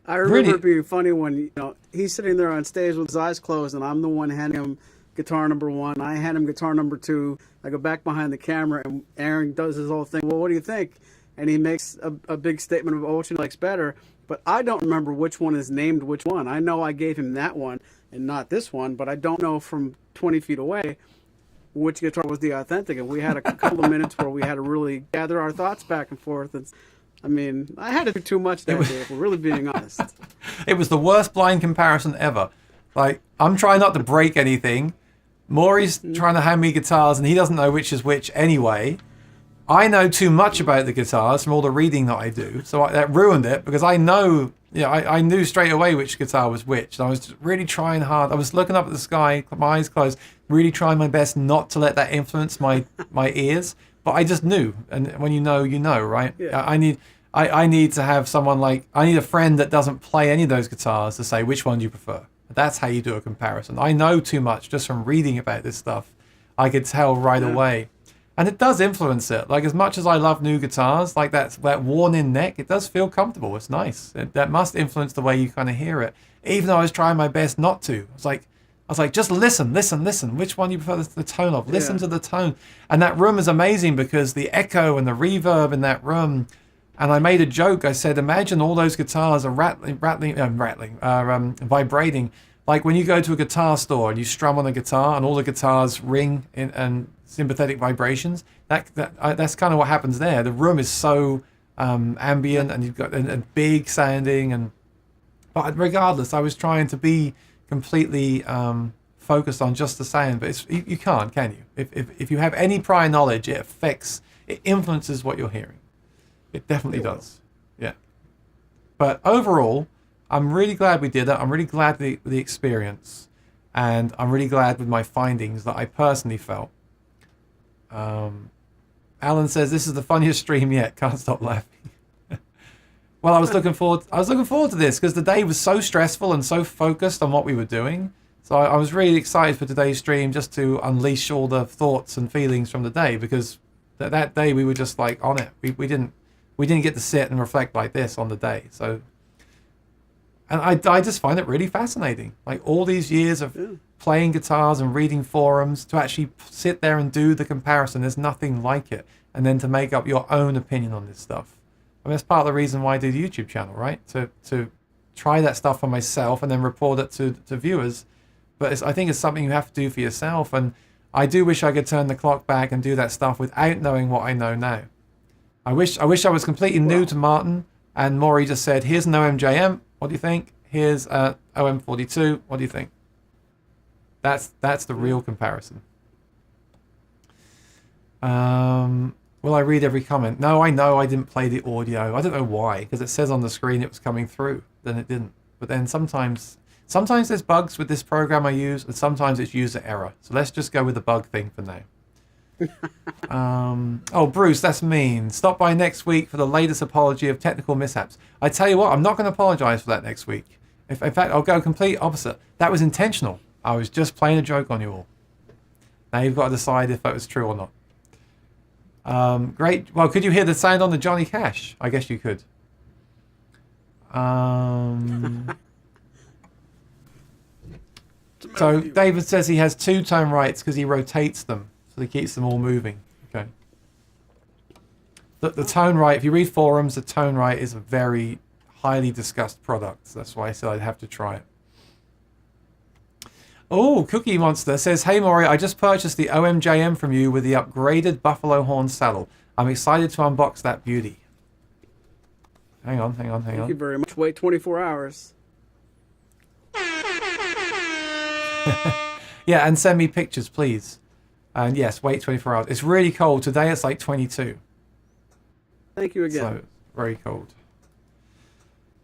I remember it being funny when he's sitting there on stage with his eyes closed, and I'm the one handing him guitar number 1. I hand him guitar number 2. I go back behind the camera, and Aaron does his whole thing. Well, what do you think? And he makes a big statement of which he likes better. But I don't remember which one is named which one. I know I gave him that one and not this one, but I don't know from 20 feet away which guitar was the authentic. And we had a couple of minutes where we had to really gather our thoughts back and forth. And I mean, I had to do too much that day, if we're really being honest. It was the worst blind comparison ever. I'm trying not to break anything. Maury's trying to hand me guitars, and he doesn't know which is which anyway. I know too much about the guitars from all the reading that I do, so that ruined it because I know, I knew straight away which guitar was which. And I was really trying hard. I was looking up at the sky, my eyes closed, really trying my best not to let that influence my ears. But I just knew, and when you know, right? Yeah. I need to have someone I need a friend that doesn't play any of those guitars to say which one do you prefer. That's how you do a comparison. I know too much just from reading about this stuff. I could tell right away. And it does influence it. As much as I love new guitars, that worn-in neck, it does feel comfortable. It's nice. That must influence the way you kind of hear it. Even though I was trying my best not to. I was like, just listen. Which one do you prefer the tone of? Listen to the tone. And that room is amazing because the echo and the reverb in that room. And I made a joke. I said, imagine all those guitars are vibrating. Like when you go to a guitar store and you strum on a guitar and all the guitars ring and sympathetic vibrations. That's kind of what happens there. The room is so ambient, and you've got and big sounding. But regardless, I was trying to be completely focused on just the sound. But you can't, can you? If you have any prior knowledge, it influences what you're hearing. It definitely does. Yeah. But overall, I'm really glad we did it. I'm really glad the experience, and I'm really glad with my findings that I personally felt. Alan says this is the funniest stream yet. Can't stop laughing. Well, I was looking forward to this because the day was so stressful and so focused on what we were doing. So I was really excited for today's stream just to unleash all the thoughts and feelings from the day, because that day we were just on it. We didn't get to sit and reflect like this on the day. So, and I just find it really fascinating. All these years of playing guitars and reading forums, to actually sit there and do the comparison, there's nothing like it. And then to make up your own opinion on this stuff. I mean, that's part of the reason why I do the YouTube channel, right? To try that stuff for myself and then report it to viewers. But I think it's something you have to do for yourself. And I do wish I could turn the clock back and do that stuff without knowing what I know now. I wish I was completely new to Martin, and Maury just said, here's an OMJM, what do you think? Here's OM42, what do you think? That's the real comparison. Will I read every comment? No, I know I didn't play the audio. I don't know why, because it says on the screen it was coming through. Then it didn't. But then sometimes Sometimes there's bugs with this program I use, and sometimes it's user error. So let's just go with the bug thing for now. Oh, Bruce, that's mean. Stop by next week for the latest apology of technical mishaps. I tell you what, I'm not going to apologize for that next week. In fact, I'll go complete opposite. That was intentional. I was just playing a joke on you all. Now you've got to decide if that was true or not. Great. Well, could you hear the sound on the Johnny Cash? I guess you could. So David says he has 2 tone rights because he rotates them, so he keeps them all moving. Okay. The tone right, if you read forums, the tone right is a very highly discussed product. That's why I said I'd have to try it. Oh, Cookie Monster says, hey Maury, I just purchased the OMJM from you with the upgraded buffalo horn saddle. I'm excited to unbox that beauty. Hang on. Thank you very much. Wait 24 hours. Yeah, and send me pictures, please. And yes, wait 24 hours. It's really cold. Today it's like 22. Thank you again. So, very cold.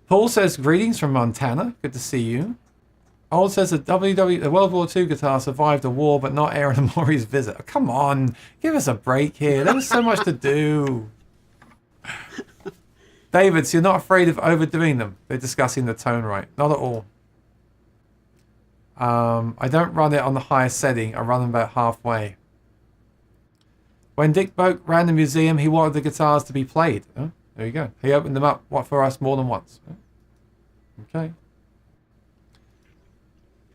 Paul says, greetings from Montana. Good to see you. Old says the World War II guitar survived a war, but not Aaron and Maury's visit. Oh, come on, give us a break here. There was so much to do. David, so you're not afraid of overdoing them? They're discussing the tone right. Not at all. I don't run it on the highest setting. I run them about halfway. When Dick Boak ran the museum, he wanted the guitars to be played. Oh, there you go. He opened them up for us more than once. Okay.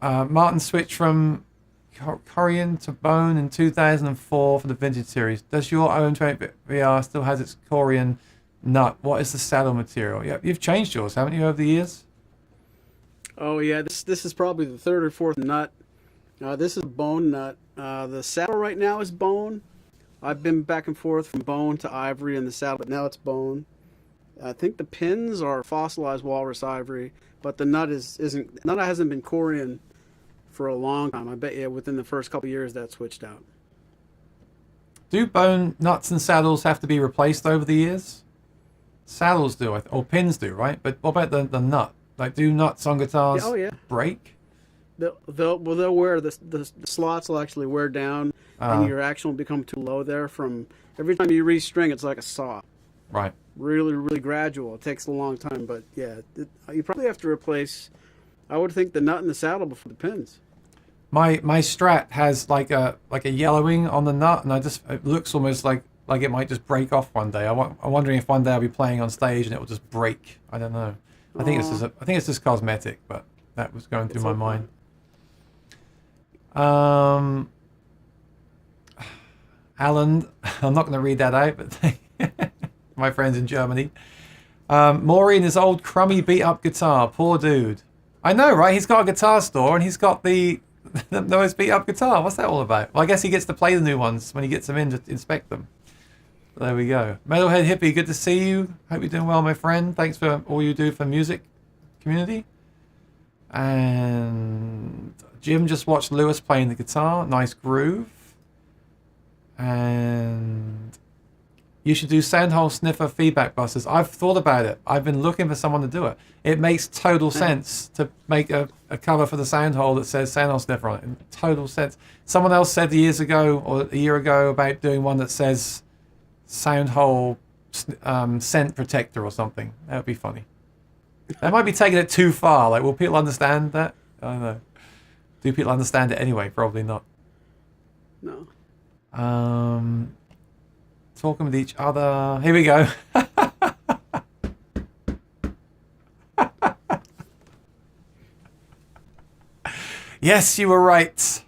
Martin switched from Corian to Bone in 2004 for the Vintage Series. Does your OM28 VR still has its Corian nut? What is the saddle material? Yeah, you've changed yours, haven't you, over the years? Oh yeah, this is probably the 3rd or 4th nut. This is bone nut. The saddle right now is bone. I've been back and forth from bone to ivory in the saddle, but now it's bone. I think the pins are fossilized walrus ivory, but the nut hasn't been Corian for a long time. I bet you within the first couple of years that switched out. Do bone nuts and saddles have to be replaced over the years? Saddles do, or pins do, right? But what about the nut? Like, do nuts on guitars break? They'll wear the slots will actually wear down, and your action will become too low there. From every time you restring, it's like a saw. Right. Really, really gradual. It takes a long time, but yeah, you probably have to replace. I would think the nut and the saddle before the pins. My Strat has like a yellowing on the nut, and it looks almost like it might just break off one day. I'm wondering if one day I'll be playing on stage and it will just break. I don't know. I think it's just cosmetic, but that was going through my mind. Alan, I'm not going to read that out, but my friends in Germany. Maury and his old crummy beat-up guitar. Poor dude. I know, right? He's got a guitar store and he's got the most beat-up guitar. What's that all about? Well, I guess he gets to play the new ones when he gets them in to inspect them. There we go. Metalhead Hippie, good to see you. Hope you're doing well, my friend. Thanks for all you do for music community. And Jim just watched Lewis playing the guitar. Nice groove. And you should do Soundhole Sniffer feedback busters. I've thought about it. I've been looking for someone to do it. It makes total sense to make a cover for the Soundhole that says Soundhole Sniffer on it. Total sense. Someone else said years ago or a year ago about doing one that says Soundhole scent protector or something. That would be funny. That might be taking it too far. Like, will people understand that? I don't know. Do people understand it anyway? Probably not. No. Talking with each other. Here we go. Yes, you were right.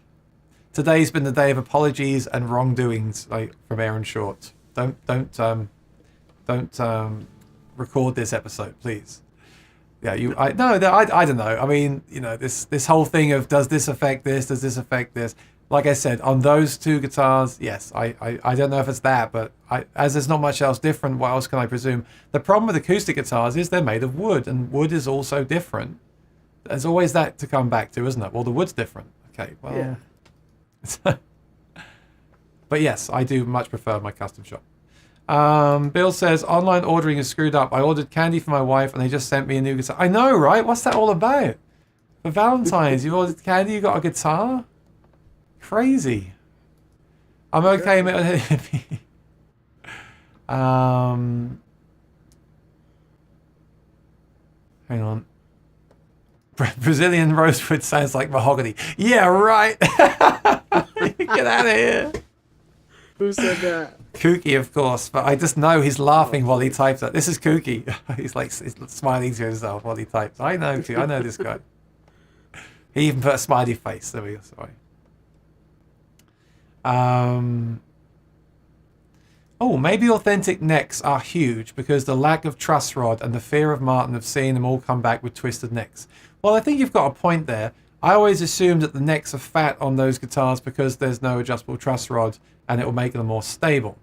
Today's been the day of apologies and wrongdoings, like from Aaron Short. Don't record this episode, please. Yeah, I don't know. I mean, you know, this whole thing of does this affect this? Does this affect this? Like I said, on those two guitars, yes, I don't know if it's that, but as there's not much else different, what else can I presume? The problem with acoustic guitars is they're made of wood, and wood is also different. There's always that to come back to, isn't it? Well, the wood's different. Okay, well. Yeah. But yes, I do much prefer my custom shop. Bill says, online ordering is screwed up. I ordered candy for my wife, and they just sent me a new guitar. I know, right? What's that all about? For Valentine's, you ordered candy, you got a guitar? Crazy. I'm okay, mate. Hang on. Brazilian rosewood sounds like mahogany. Yeah, right. Get out of here. Who said that? Kooky, of course, but I just know he's laughing while he types it. This is Kooky. He's smiling to himself while he types. I know too. I know this guy. He even put a smiley face. There we go. Sorry. Oh, maybe authentic necks are huge because the lack of truss rod and the fear of Martin of seeing them all come back with twisted necks. Well, I think you've got a point there. I always assumed that the necks are fat on those guitars because there's no adjustable truss rod and it will make them more stable.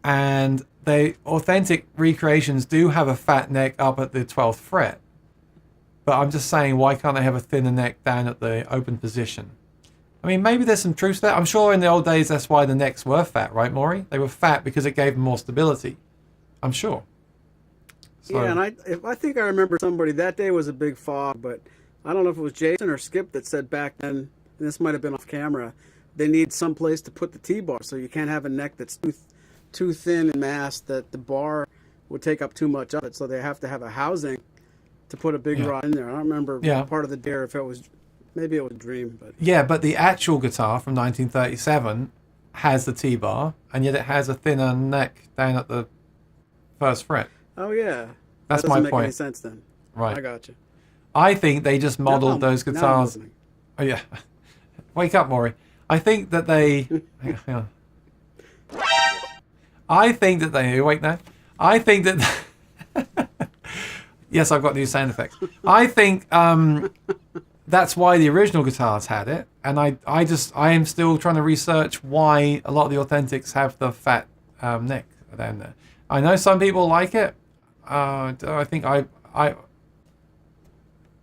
And the authentic recreations do have a fat neck up at the 12th fret. But I'm just saying, why can't they have a thinner neck down at the open position? I mean, maybe there's some truth there. I'm sure in the old days that's why the necks were fat, right, Maury? They were fat because it gave them more stability. I'm sure. So, Yeah, and I think I remember somebody, that day was a big fog, but I don't know if it was Jason or Skip that said back then, and this might have been off camera, they need some place to put the T-bar, so you can't have a neck that's too thin and mass that the bar would take up too much of it, so they have to have a housing to put a big rod in there. I don't remember part of the dare if it was, maybe it was Dream. But yeah, but the actual guitar from 1937 has the T-bar, and yet it has a thinner neck down at the first fret. Oh yeah, That's that my doesn't make point. any sense then. Right. I got you. I think they just modeled those guitars. Oh yeah, wake up, Maury. I think that they. hang on. I think that they. You awake now? I think that. Yes, I've got new sound effects. I think that's why the original guitars had it, and I am still trying to research why a lot of the authentics have the fat neck down there. I know some people like it. I think I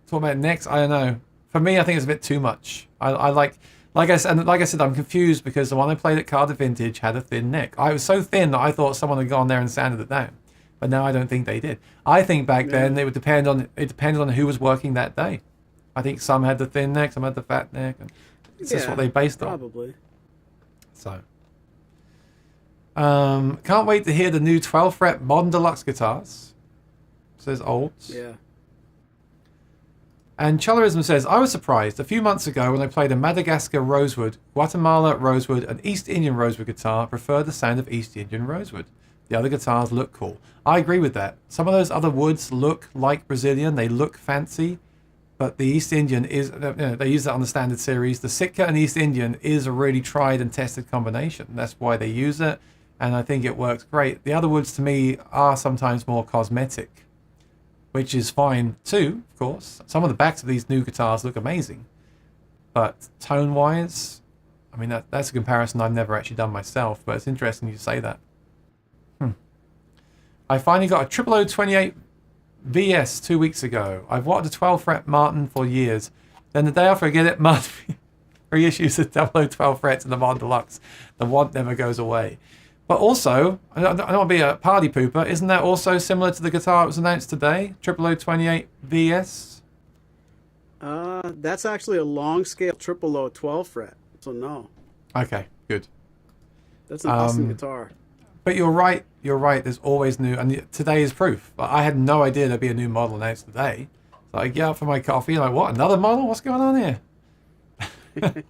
talk about necks. I don't know. For me, I think it's a bit too much. I like I said, I'm confused because the one I played at Carter Vintage had a thin neck. I was so thin that I thought someone had gone there and sanded it down. But now I don't think they did. I think back then it depended on who was working that day. I think some had the thin neck, some had the fat neck, and it's just what they based on. Probably. So, can't wait to hear the new 12 fret modern deluxe guitars. Says Olds. Yeah. And Cholarism says, I was surprised a few months ago when I played a Madagascar rosewood, Guatemala rosewood, and East Indian rosewood guitar. I preferred the sound of East Indian rosewood. The other guitars look cool. I agree with that. Some of those other woods look like Brazilian. They look fancy. But the East Indian is, they use that on the standard series. The Sitka and East Indian is a really tried and tested combination. That's why they use it. And I think it works great. The other woods to me are sometimes more cosmetic, which is fine too, of course. Some of the backs of these new guitars look amazing. But tone-wise, I mean, that's a comparison I've never actually done myself. But it's interesting you say that. I finally got a 0028 VS 2 weeks ago. I've wanted a 12 fret Martin for years. Then the day after I get it, Martin reissues the 0012 frets in the Modern Deluxe. The want never goes away. But also, I don't want to be a party pooper. Isn't that also similar to the guitar that was announced today? 0028 VS? That's actually a long scale 000 12 fret. So no. Okay, good. That's an awesome guitar. But you're right. You're right. There's always new, and today is proof. I had no idea there'd be a new model announced today. So I get up for my coffee, like, what? Another model? What's going on here?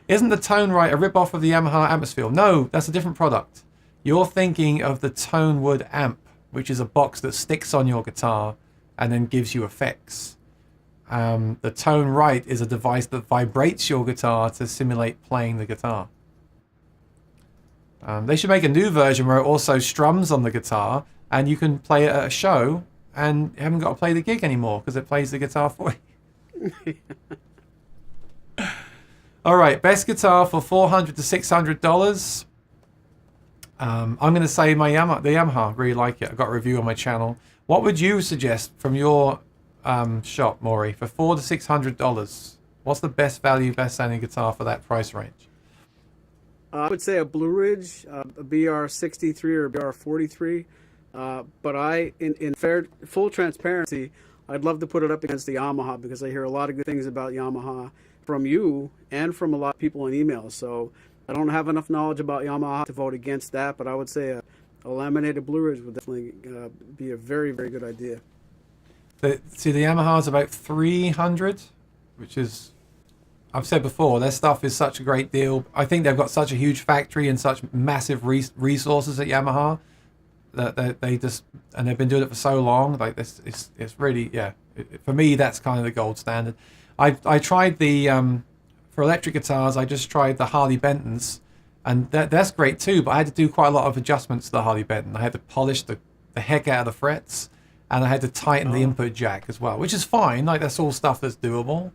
Isn't the Tone Right a rip-off of the Yamaha Atmosphere? No, that's a different product. You're thinking of the Tone Wood amp, which is a box that sticks on your guitar and then gives you effects. The Tone Right is a device that vibrates your guitar to simulate playing the guitar. They should make a new version where it also strums on the guitar and you can play it at a show and you haven't got to play the gig anymore because it plays the guitar for you. All right, best guitar for $400 to $600. I'm going to say the Yamaha. Really like it. I got a review on my channel. What would you suggest from your shop, Maury, for $400 to $600? What's the best value, best sounding guitar for that price range? I would say a Blue Ridge, a BR63 or BR43. But in full transparency, I'd love to put it up against the Yamaha because I hear a lot of good things about Yamaha from you and from a lot of people in emails. So I don't have enough knowledge about Yamaha to vote against that, but I would say a laminated Blue Ridge would definitely be a very, very good idea. See, the Yamaha's about 300, which is, I've said before, their stuff is such a great deal. I think they've got such a huge factory and such massive resources at Yamaha that they just, and they've been doing it for so long. Like this, it's really, yeah. For me, that's kind of the gold standard. I tried the for electric guitars. I just tried the Harley Bentons, and that's great too. But I had to do quite a lot of adjustments to the Harley Benton. I had to polish the heck out of the frets, and I had to tighten the input jack as well, which is fine. Like that's all stuff that's doable.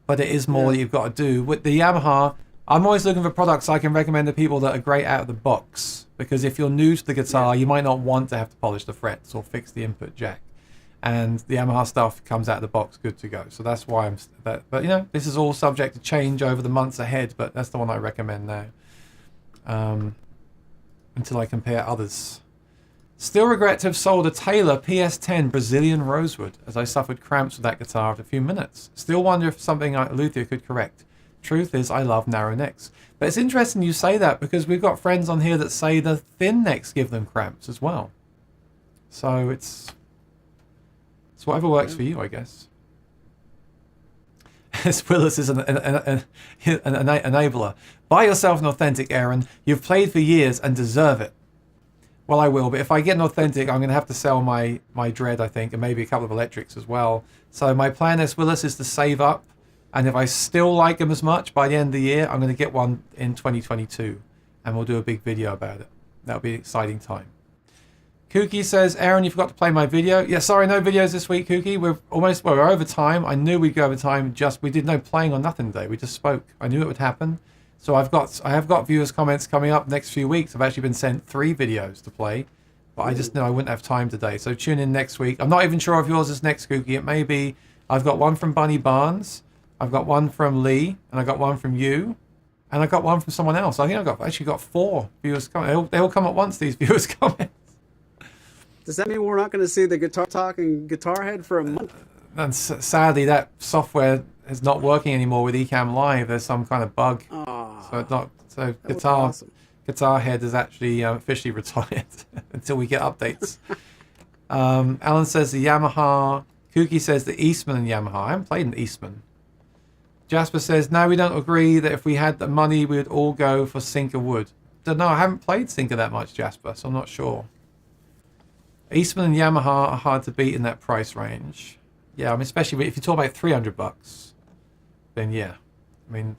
But it is more that you've got to do. With the Yamaha, I'm always looking for products I can recommend to people that are great out of the box. Because if you're new to the guitar, you might not want to have to polish the frets or fix the input jack. And the Yamaha stuff comes out of the box good to go. So that's why but you know, this is all subject to change over the months ahead. But that's the one I recommend now. Until I compare others. Still regret to have sold a Taylor PS10 Brazilian Rosewood, as I suffered cramps with that guitar after a few minutes. Still wonder if something like luthier could correct. Truth is, I love narrow necks. But it's interesting you say that, because we've got friends on here that say the thin necks give them cramps as well. So it's whatever works for you, I guess. Willis is an enabler. Buy yourself an authentic, Aaron. You've played for years and deserve it. Well, I will, but if I get an authentic, I'm going to have to sell my Dread, I think, and maybe a couple of electrics as well. So my plan, Willis, is to save up, and if I still like them as much by the end of the year, I'm going to get one in 2022, and we'll do a big video about it. That'll be an exciting time. Kooky says, Aaron, you forgot to play my video. Yeah, sorry, no videos this week, Kooky. We're over time. I knew we'd go over time. We did no playing or nothing today. We just spoke. I knew it would happen. So I have got viewers' comments coming up next few weeks. I've actually been sent 3 videos to play, but I just knew I wouldn't have time today. So tune in next week. I'm not even sure if yours is next, Kooky. It may be. I've got one from Bunny Barnes, I've got one from Lee, and I got one from you, and I got one from someone else. I think I've actually got 4 viewers comments. They all come at once, these viewers' comments. Does that mean we're not going to see the Guitar Talk and Guitar Head for a month? And sadly, that software is not working anymore with Ecamm Live. There's some kind of bug. So Guitar Head is actually officially retired until we get updates. Alan says the Yamaha. Kooky says the Eastman and Yamaha. I haven't played an Eastman. Jasper says, no, we don't agree that if we had the money, we would all go for Sinker wood. Don't know. I haven't played Sinker that much, Jasper, so I'm not sure. Eastman and Yamaha are hard to beat in that price range. Yeah, I mean, especially if you talk about $300, then yeah. I mean,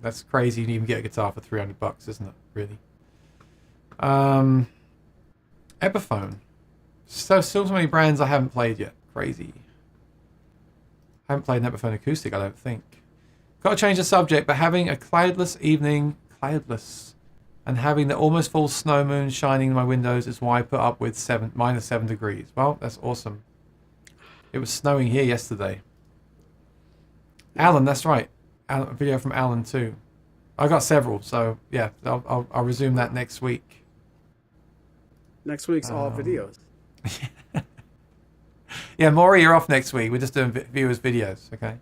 that's crazy. You can even get a guitar for $300, isn't it? Really. Epiphone. Still so many brands I haven't played yet. Crazy. I haven't played an Epiphone acoustic, I don't think. Got to change the subject, but having a cloudless evening, and having the almost full snow moon shining in my windows is why I put up with -7 degrees. Well, that's awesome. It was snowing here yesterday. Alan, that's right. A video from Alan too. I got several, so yeah, I'll resume that next week. Next week's all videos. Yeah, Maury, you're off next week. We're just doing viewers' videos, okay?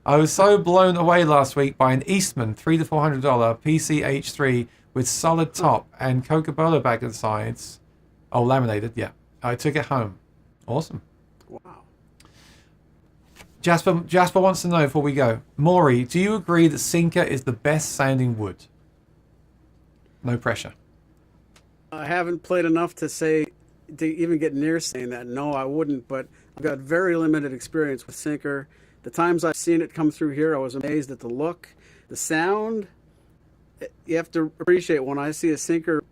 I was so blown away last week by an Eastman $300 to $400 PCH3 with solid top and Coca-Cola back to the sides. Oh, laminated, yeah. I took it home. Awesome. Wow. Jasper wants to know before we go. Maury, do you agree that Sinker is the best sounding wood? No pressure. I haven't played enough to even get near saying that. No, I wouldn't, but I've got very limited experience with Sinker. The times I've seen it come through here, I was amazed at the look, the sound. You have to appreciate when I see a Sinker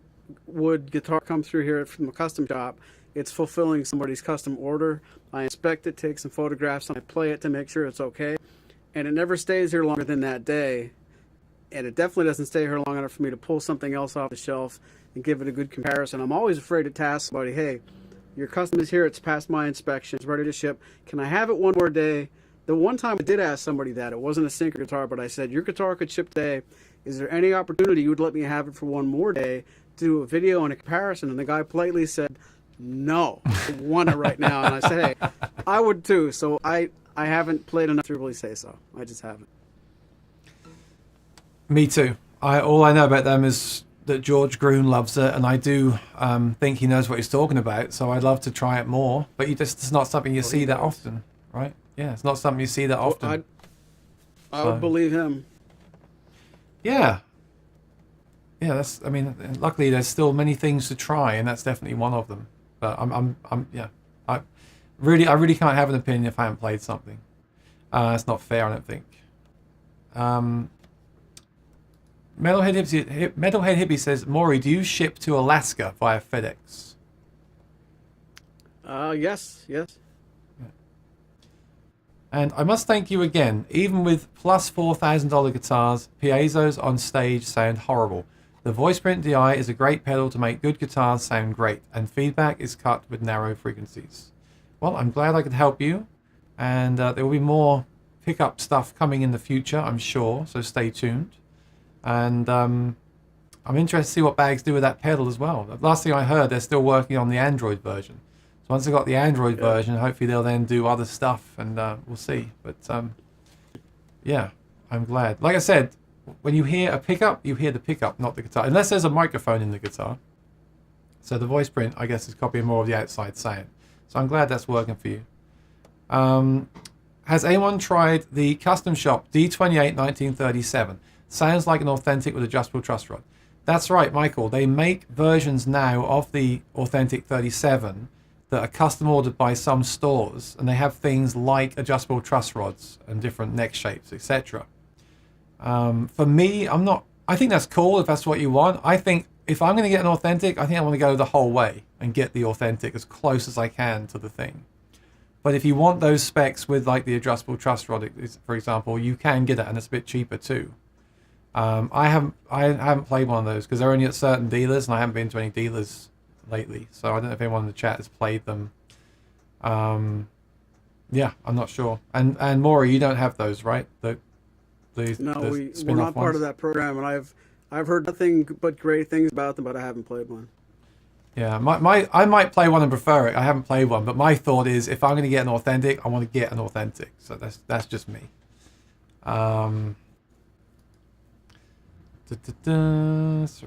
wood guitar come through here from a custom shop, it's fulfilling somebody's custom order. I inspect it, take some photographs, and I play it to make sure it's okay. And it never stays here longer than that day. And it definitely doesn't stay here long enough for me to pull something else off the shelf and give it a good comparison. I'm always afraid to task somebody, hey, your custom is here, it's passed my inspection, it's ready to ship. Can I have it one more day? The one time I did ask somebody that, it wasn't a Sinker guitar, but I said, your guitar could ship today. Is there any opportunity you would let me have it for one more day to do a video and a comparison? And the guy politely said, no, I want it right now. And I said, hey, I would too. So I haven't played enough to really say so. I just haven't. Me too. All I know about them is that George Groon loves it, and I do think he knows what he's talking about. So I'd love to try it more, but it's not something you see that often, right? Yeah, it's not something you see that often. I would believe him. Yeah. Yeah, luckily there's still many things to try, and that's definitely one of them. But I really can't have an opinion if I haven't played something. It's not fair, I don't think. Metalhead Hippie says, Maury, do you ship to Alaska via FedEx? Yes. And I must thank you again. Even with plus $4,000 guitars, piezos on stage sound horrible. The voice print DI is a great pedal to make good guitars sound great, and feedback is cut with narrow frequencies. Well, I'm glad I could help you, and there will be more pickup stuff coming in the future, I'm sure, so stay tuned. And I'm interested to see what Bags do with that pedal as well. The last thing I heard, they're still working on the Android version. So once they've got the Android version, hopefully they'll then do other stuff, and we'll see. But yeah, I'm glad. Like I said, when you hear a pickup, you hear the pickup, not the guitar. Unless there's a microphone in the guitar. So the voice print, I guess, is copying more of the outside sound. So I'm glad that's working for you. Has anyone tried the Custom Shop D28 1937? Sounds like an authentic with adjustable truss rod. That's right, Michael. They make versions now of the authentic 37 that are custom ordered by some stores, and they have things like adjustable truss rods and different neck shapes, etc. For me, I think that's cool if that's what you want. I think if I'm going to get an authentic, I think I want to go the whole way and get the authentic as close as I can to the thing. But if you want those specs with like the adjustable truss rod, for example, you can get it, and it's a bit cheaper too. I haven't played one of those because they're only at certain dealers, and I haven't been to any dealers lately. So I don't know if anyone in the chat has played them. Yeah, I'm not sure. And Maury, you don't have those, right? No, we're not part of that program, and I've heard nothing but great things about them, but I haven't played one. Yeah, I might play one and prefer it. I haven't played one, but my thought is if I'm going to get an authentic, I want to get an authentic. So that's just me. I'm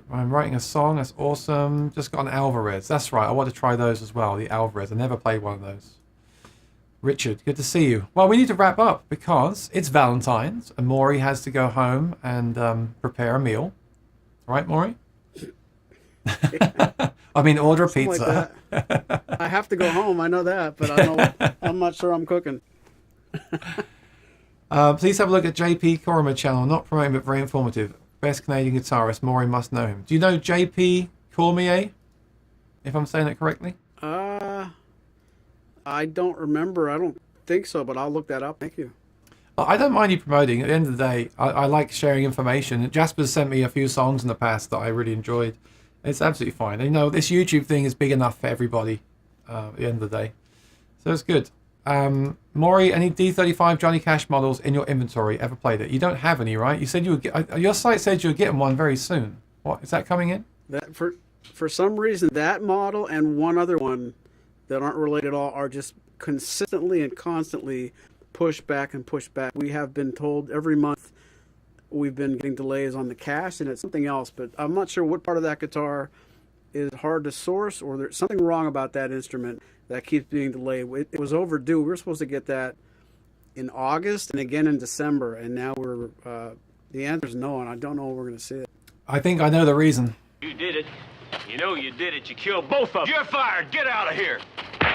writing a song. That's awesome. Just got an Alvarez. That's right. I want to try those as well. The Alvarez. I never played one of those. Richard, good to see you. Well, we need to wrap up because it's Valentine's and Maury has to go home and prepare a meal. Right, Maury? I mean, order a pizza. Like I have to go home. I know that, but I'm not sure I'm cooking. Please have a look at JP Corrimer channel. Not promoting, but very informative. Best Canadian guitarist. Maury must know him. Do you know JP Cormier? If I'm saying it correctly? I don't remember. I don't think so, but I'll look that up. Thank you. I don't mind you promoting. At the end of the day, I like sharing information. Jasper's sent me a few songs in the past that I really enjoyed. It's absolutely fine. You know, this YouTube thing is big enough for everybody at the end of the day. So it's good. Maury, any D35 Johnny Cash models in your inventory? Ever played it? You don't have any, right? You said you would your site said you were getting one very soon. What, is that coming in? That for some reason, that model and one other one that aren't related at all are just consistently and constantly pushed back and pushed back. We have been told every month we've been getting delays on the cash, and it's something else, but I'm not sure what part of that guitar is hard to source, or there's something wrong about that instrument that keeps being delayed. It was overdue. We were supposed to get that in August and again in December, and now we're the answer is no, and I don't know when we're going to see it. I think I know the reason. You did it. You know you did it. You killed both of them. You're fired. Get out of here. You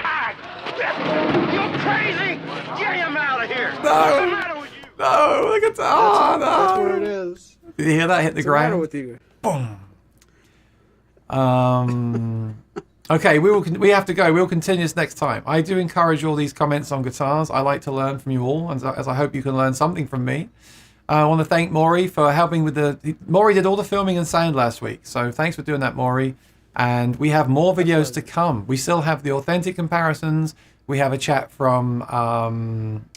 crazy? Get him out of here. No. What's the matter with you? No, the guitar. That's what it is. Did you hear that hit the ground? What's the matter with you? Boom. Okay, we have to go. We'll continue this next time. I do encourage all these comments on guitars. I like to learn from you all, and as I hope you can learn something from me. I want to thank Maury for helping with Maury did all the filming and sound last week, so thanks for doing that, Maury. And we have more videos to come. We still have the authentic comparisons. We have a chat from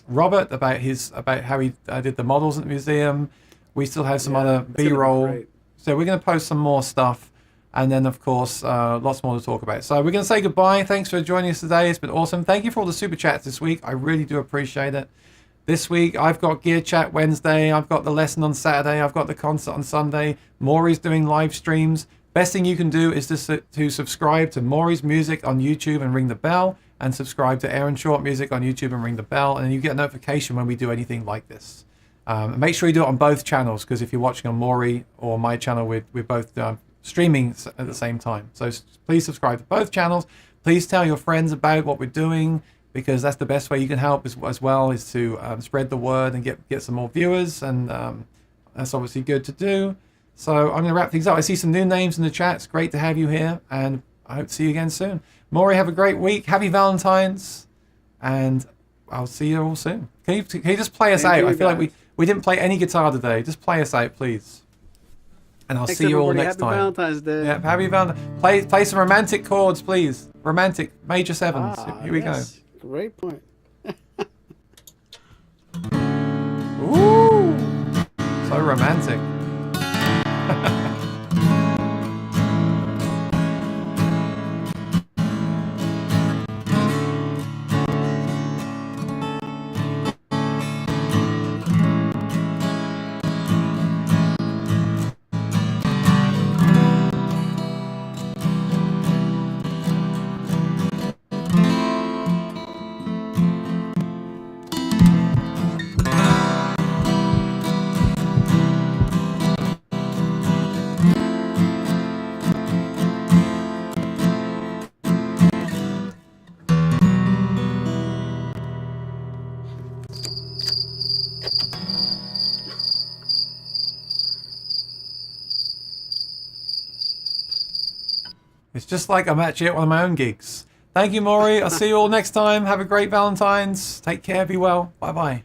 Robert about how he did the models at the museum. We still have some other B-roll. So we're going to post some more stuff. And then, of course, lots more to talk about. So we're going to say goodbye. Thanks for joining us today. It's been awesome. Thank you for all the super chats this week. I really do appreciate it. This week, I've got Gear Chat Wednesday. I've got the lesson on Saturday. I've got the concert on Sunday. Maury's doing live streams. Best thing you can do is to subscribe to Maury's Music on YouTube and ring the bell. And subscribe to Aaron Short Music on YouTube and ring the bell. And then you get a notification when we do anything like this. Make sure you do it on both channels, because if you're watching on Maury or my channel, we're both streaming at the same time. So please subscribe to both channels. Please tell your friends about what we're doing, because that's the best way you can help as well, is to spread the word and get some more viewers, and that's obviously good to do. So I'm going to wrap things up. I see some new names in the chat. It's great to have you here, and I hope to see you again soon. Maury, have a great week. Happy Valentine's, and I'll see you all soon. Can you just play us out? I feel like we didn't play any guitar today. Just play us out, please. And I'll see you all next time. Happy Valentine's Day. Yeah, happy Valentine's. Play some romantic chords, please. Romantic major sevens. Here we go. Great point. Ooh, so romantic. It's just like I'm actually at one of my own gigs. Thank you, Maury. I'll see you all next time. Have a great Valentine's. Take care. Be well. Bye-bye.